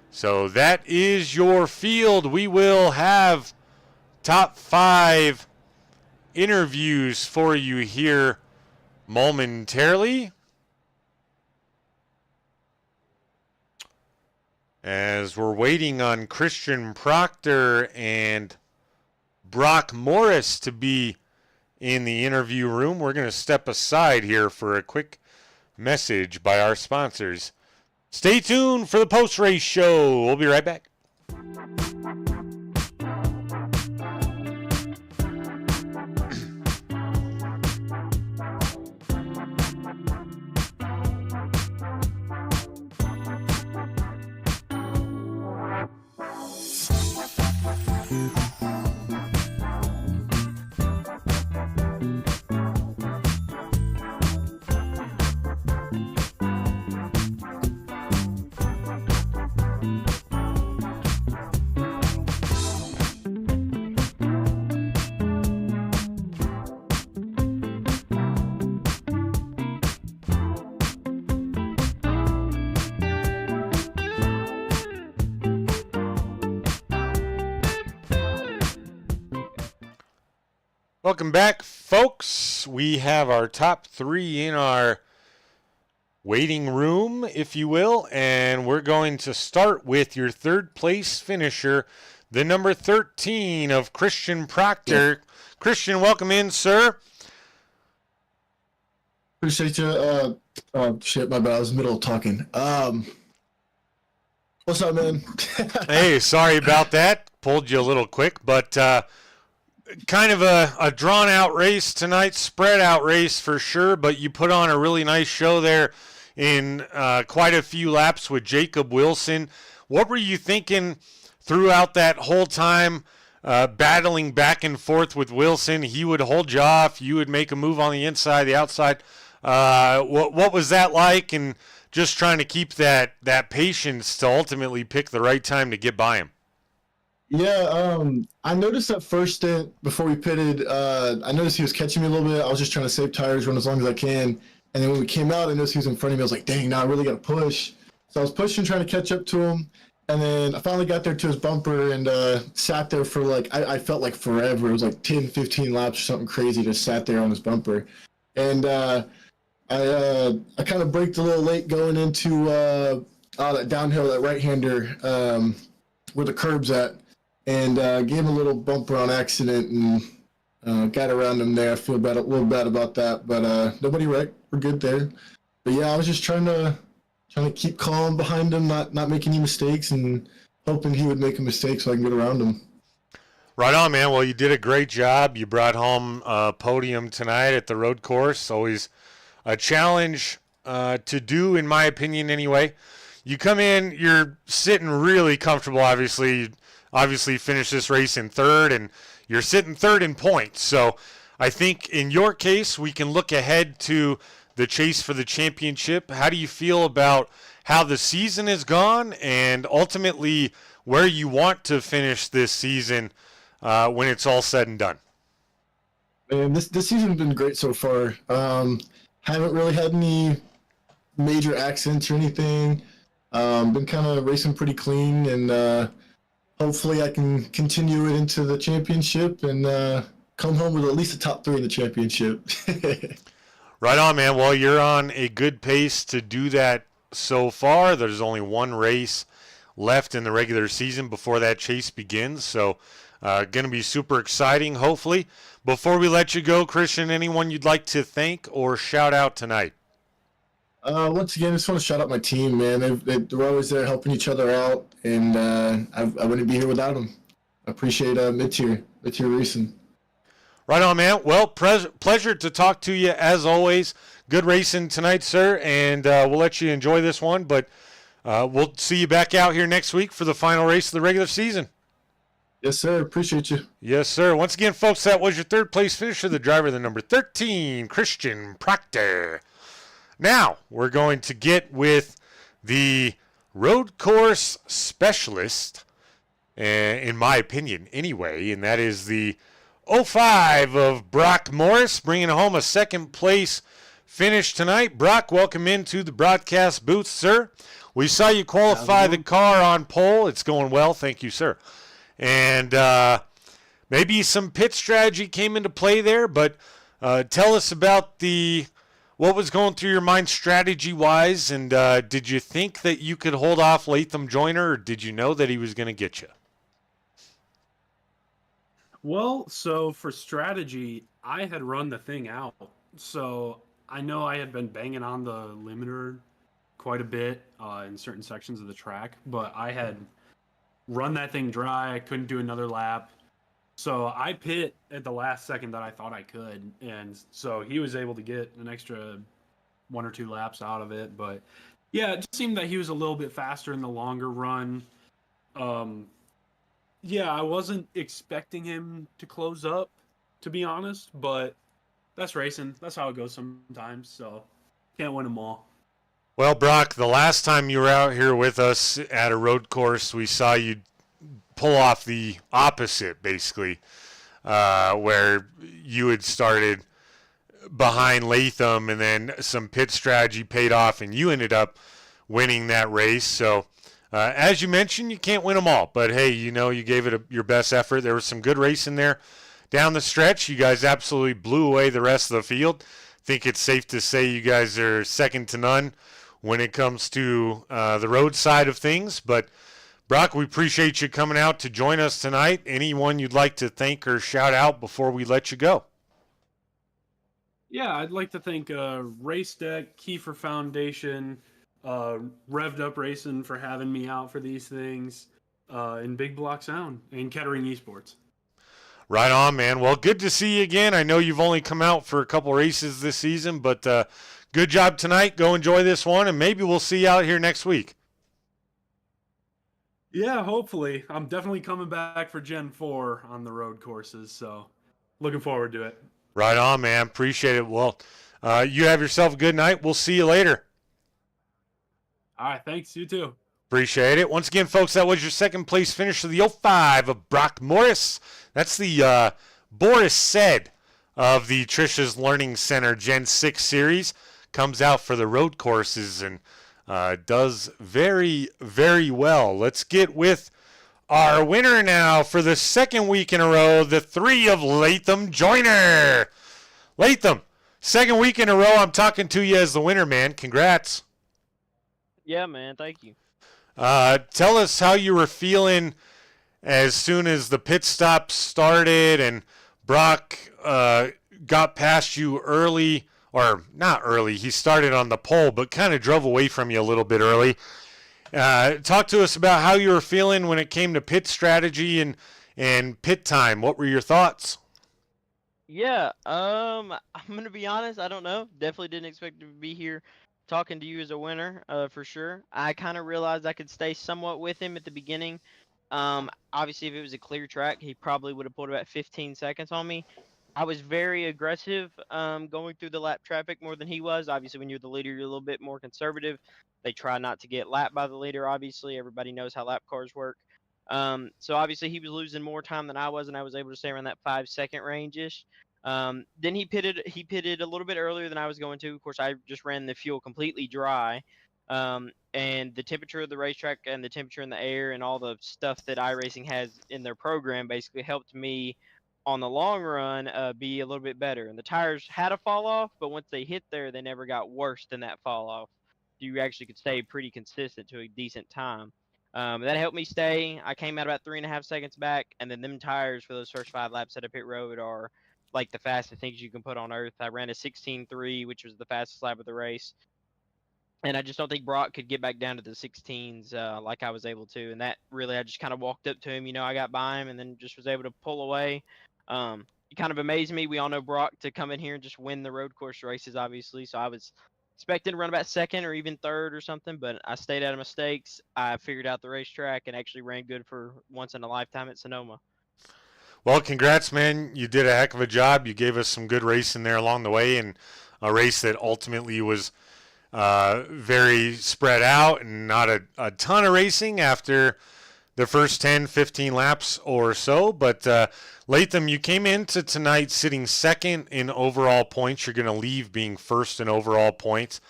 So that is your field. We will have top 5 interviews for you here momentarily, as we're waiting on Christian Proctor and Brock Morris to be in the interview room. We're going to step aside here for a quick message by our sponsors. Stay tuned for the post-race show. We'll be right back. Welcome back, folks. We have our top 3 in our waiting room, if you will, and we're going to start with your 3rd place finisher, the number 13 of Christian Proctor. Christian, welcome in, sir. Appreciate you. Shit, my bad. I was in the middle of talking. What's up, man? Hey, sorry about that. Pulled you a little quick, but kind of a drawn-out race tonight, spread-out race for sure, but you put on a really nice show there in quite a few laps with Jacob Wilson. What were you thinking throughout that whole time, battling back and forth with Wilson? He would hold you off. You would make a move on the inside, the outside. What was that like? And just trying to keep that patience to ultimately pick the right time to get by him. Yeah, I noticed that first stint before we pitted, I noticed he was catching me a little bit. I was just trying to save tires, run as long as I can. And then when we came out, I noticed he was in front of me. I was like, dang, now I really got to push. So I was pushing, trying to catch up to him. And then I finally got there to his bumper and sat there for I felt like forever. It was like 10, 15 laps or something crazy, just sat there on his bumper. And I kind of braked a little late going into that downhill, that right-hander where the curb's at. And gave him a little bumper on accident and got around him there. I feel a little bad about that, but nobody wrecked. We're good there. But yeah, I was just trying to keep calm behind him, not make any mistakes, and hoping he would make a mistake so I can get around him. Right on, man. Well, you did a great job. You brought home a podium tonight at the road course. Always a challenge to do, in my opinion, anyway. You come in, you're sitting really comfortable, obviously. Obviously finished this race in 3rd, and you're sitting 3rd in points. So I think in your case, we can look ahead to the chase for the championship. How do you feel about how the season has gone and ultimately where you want to finish this season when it's all said and done? Man, this season's been great so far. Haven't really had any major accidents or anything. Been kind of racing pretty clean, and hopefully I can continue it into the championship and come home with at least the top 3 in the championship. Right on, man. Well, you're on a good pace to do that so far. There's only one race left in the regular season before that chase begins. So going to be super exciting, hopefully. Before we let you go, Christian, anyone you'd like to thank or shout out tonight? Once again, I just want to shout out my team, man. They're always there helping each other out, and I wouldn't be here without them. I appreciate mid-tier racing. Right on, man. Well, pleasure to talk to you as always. Good racing tonight, sir, and we'll let you enjoy this one, but we'll see you back out here next week for the final race of the regular season. Yes, sir. Appreciate you. Yes, sir. Once again, folks, that was your third place finisher, the driver, the number 13, Christian Proctor. Now, we're going to get with the road course specialist, in my opinion anyway, and that is the 05 of Brock Morris, bringing home a second place finish tonight. Brock, welcome into the broadcast booth, sir. We saw you qualify the car on pole. It's going well. Thank you, sir. And maybe some pit strategy came into play there, but tell us about what was going through your mind strategy-wise, and did you think that you could hold off Latham Joyner, or did you know that he was going to get you? Well, so for strategy, I had run the thing out. So I know I had been banging on the limiter quite a bit in certain sections of the track, but I had run that thing dry. I couldn't do another lap. So I pit at the last second that I thought I could. And so he was able to get an extra 1 or 2 laps out of it. But yeah, it just seemed that he was a little bit faster in the longer run. Yeah, I wasn't expecting him to close up, to be honest, but that's racing. That's how it goes sometimes, so can't win them all. Well, Brock, the last time you were out here with us at a road course, we saw you pull off the opposite, basically, where you had started behind Latham and then some pit strategy paid off and you ended up winning that race. So as you mentioned, you can't win them all, but hey, you gave it your best effort. There was some good racing there down the stretch. You guys absolutely blew away the rest of the field. I think it's safe to say you guys are second to none when it comes to the road side of things. But Brock, we appreciate you coming out to join us tonight. Anyone you'd like to thank or shout out before we let you go? Yeah, I'd like to thank Race Deck, Kiefer Foundation, Revved Up Racing for having me out for these things, and Big Block Sound and Kettering Esports. Right on, man. Well, good to see you again. I know you've only come out for a couple races this season, but good job tonight. Go enjoy this one, and maybe we'll see you out here next week. Yeah, hopefully. I'm definitely coming back for Gen 4 on the road courses, so looking forward to it. Right on, man. Appreciate it. Well, you have yourself a good night. We'll see you later. All right, thanks. You too. Appreciate it. Once again, folks, that was your second place finish of the 05 of Brock Morris. That's the Boris Said of the Trisha's Learning Center Gen 6 series. Comes out for the road courses and does very, very well. Let's get with our winner now for the second week in a row, the 3 of Latham Joyner. Latham, second week in a row, I'm talking to you as the winner, man. Congrats. Yeah, man. Thank you. Tell us how you were feeling as soon as the pit stop started and Brock got past you early, or not early. He started on the pole, but kind of drove away from you a little bit early. Talk to us about how you were feeling when it came to pit strategy and pit time. What were your thoughts? Yeah, I'm gonna be honest. I don't know. Definitely didn't expect to be here talking to you as a winner, for sure. I kind of realized I could stay somewhat with him at the beginning. Obviously, if it was a clear track, he probably would have pulled about 15 seconds on me. I was very aggressive, going through the lap traffic more than he was. Obviously, when you're the leader, you're a little bit more conservative. They try not to get lapped by the leader. Obviously, everybody knows how lap cars work. So obviously he was losing more time than I was, and I was able to stay around that 5-second range-ish. Then he pitted a little bit earlier than I was going to. Of course, I just ran the fuel completely dry. And the temperature of the racetrack and the temperature in the air and all the stuff that iRacing has in their program basically helped me on the long run be a little bit better. And the tires had a fall off, but once they hit there, they never got worse than that fall off. You actually could stay pretty consistent to a decent time. That helped me stay. I came out about 3.5 seconds back, and then them tires for those first 5 laps at a pit road are like the fastest things you can put on earth. I ran a 16.3, which was the fastest lap of the race. And I just don't think Brock could get back down to the 16s like I was able to. And that really, I just kind of walked up to him. I got by him and then just was able to pull away. It kind of amazed me. We all know Brock to come in here and just win the road course races, obviously. So I was expecting to run about second or even third or something, but I stayed out of mistakes. I figured out the racetrack and actually ran good for once in a lifetime at Sonoma. Well, congrats, man. You did a heck of a job. You gave us some good racing there along the way, and a race that ultimately was very spread out and not a ton of racing after the first 10, 15 laps or so. But Latham, you came into tonight sitting second in overall points. You're going to leave being first in overall points.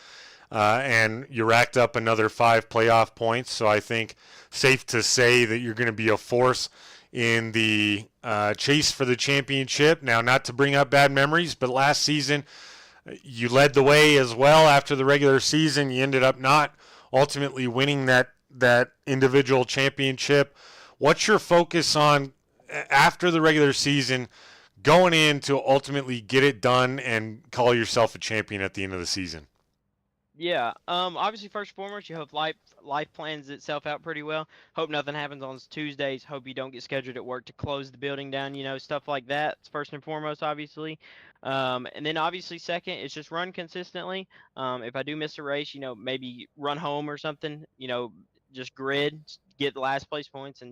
And you racked up another 5 playoff points. So I think safe to say that you're going to be a force in the chase for the championship. Now, not to bring up bad memories, but last season you led the way as well after the regular season. You ended up not ultimately winning that individual championship. What's your focus on after the regular season going in to ultimately get it done and call yourself a champion at the end of the season? Yeah. Obviously, first and foremost, you hope life plans itself out pretty well. Hope nothing happens on Tuesdays. Hope you don't get scheduled at work to close the building down. Stuff like that. It's first and foremost, obviously. And then obviously second, it's just run consistently. If I do miss a race, maybe run home or something. Just grid, get the last place points, and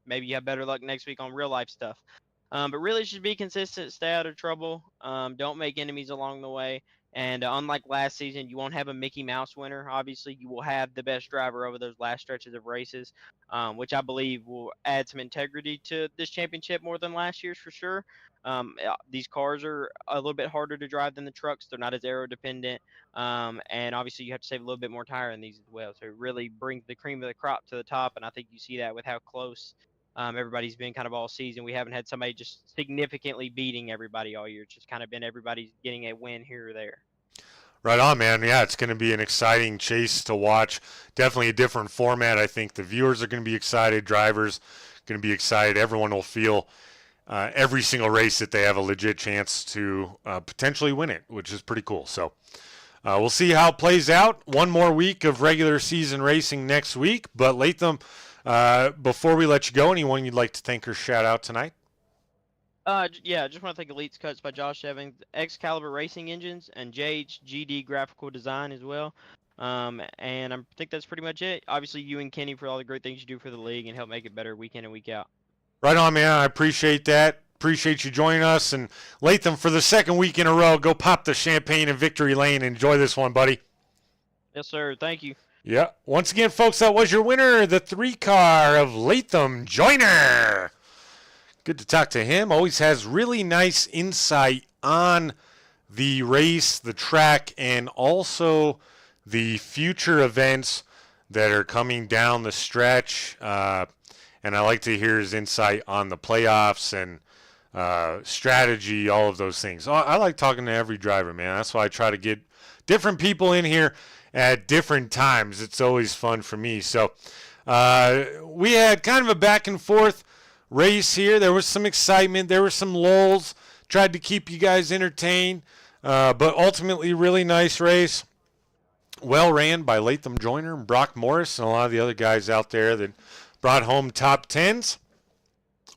maybe you have better luck next week on real life stuff. But really, just be consistent, stay out of trouble. Don't make enemies along the way. And unlike last season, you won't have a Mickey Mouse winner. Obviously, you will have the best driver over those last stretches of races, which I believe will add some integrity to this championship more than last year's for sure. These cars are a little bit harder to drive than the trucks. They're not as aero dependent. And obviously, you have to save a little bit more tire in these as well. So it really brings the cream of the crop to the top. And I think you see that with how close everybody's been kind of all season. We haven't had somebody just significantly beating everybody all year. It's just kind of been everybody getting a win here or there. Right on, man. Yeah, it's going to be an exciting chase to watch. Definitely a different format. I think the viewers are going to be excited. Drivers going to be excited. Everyone will feel every single race that they have a legit chance to potentially win it, which is pretty cool. So we'll see how it plays out. One more week of regular season racing next week. But Latham, before we let you go, anyone you'd like to thank or shout out tonight? Yeah, I just want to thank Elite's Cuts by Josh Evans, Excalibur Racing Engines, and JHGD Graphical Design as well. And I think that's pretty much it. Obviously, you and Kenny for all the great things you do for the league and help make it better week in and week out. Right on, man. I appreciate that. Appreciate you joining us. And Latham, for the second week in a row, go pop the champagne in Victory Lane. Enjoy this one, buddy. Yes, sir. Thank you. Yeah. Once again, folks, that was your winner, the 3-car of Latham Joyner. Good to talk to him. Always has really nice insight on the race, the track, and also the future events that are coming down the stretch. And I like to hear his insight on the playoffs and strategy, all of those things. I like talking to every driver, man. That's why I try to get different people in here at different times. It's always fun for me. So we had kind of a back and forth race here. There was some excitement. There were some lulls. Tried to keep you guys entertained. But ultimately, really nice race. Well ran by Latham Joyner and Brock Morris and a lot of the other guys out there that brought home top 10s.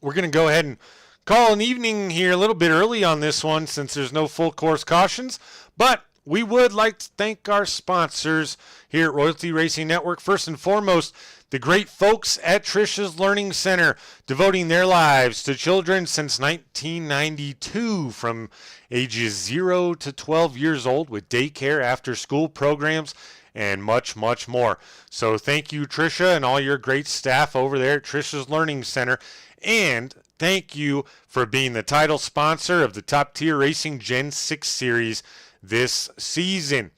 We're going to go ahead and call an evening here a little bit early on this one since there's no full course cautions. But we would like to thank our sponsors here at Royalty Racing Network. First and foremost, the great folks at Trisha's Learning Center, devoting their lives to children since 1992 from ages 0 to 12 years old with daycare, after-school programs, and much, much more. So thank you, Trisha, and all your great staff over there at Trisha's Learning Center. And thank you for being the title sponsor of the Top Tier Racing Gen 6 Series this season.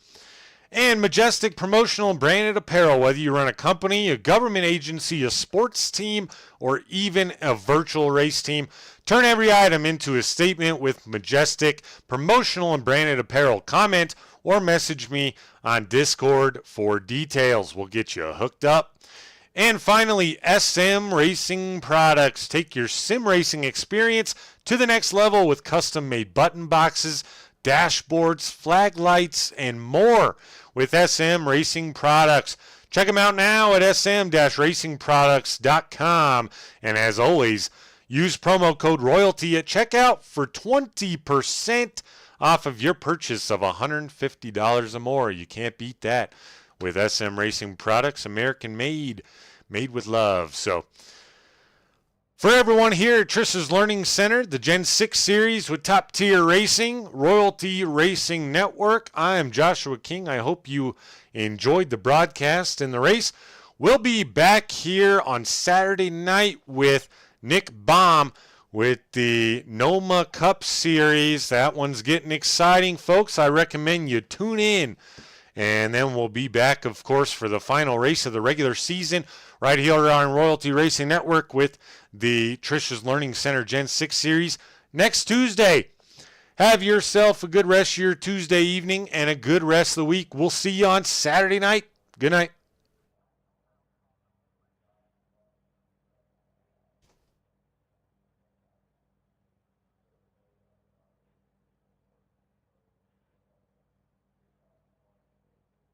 And Majestic Promotional and Branded Apparel, whether you run a company, a government agency, a sports team, or even a virtual race team, turn every item into a statement with Majestic Promotional and Branded Apparel. Comment or message me on Discord for details. We'll get you hooked up. And finally, SM Racing Products. Take your sim racing experience to the next level with custom-made button boxes, dashboards, flag lights, and more. with SM Racing Products. Check them out now at sm-racingproducts.com. And as always, use promo code ROYALTY at checkout for 20% off of your purchase of $150 or more. You can't beat that with SM Racing Products, American made with love. So for everyone here at Trish's Learning Center, the Gen 6 series with Top Tier Racing, Royalty Racing Network, I am Joshua King. I hope you enjoyed the broadcast and the race. We'll be back here on Saturday night with Nick Baum with the Noma Cup Series. That one's getting exciting, folks. I recommend you tune in. And then we'll be back, of course, for the final race of the regular season right here on Royalty Racing Network with the Trish's Learning Center Gen 6 Series next Tuesday. Have yourself a good rest of your Tuesday evening and a good rest of the week. We'll see you on Saturday night. Good night.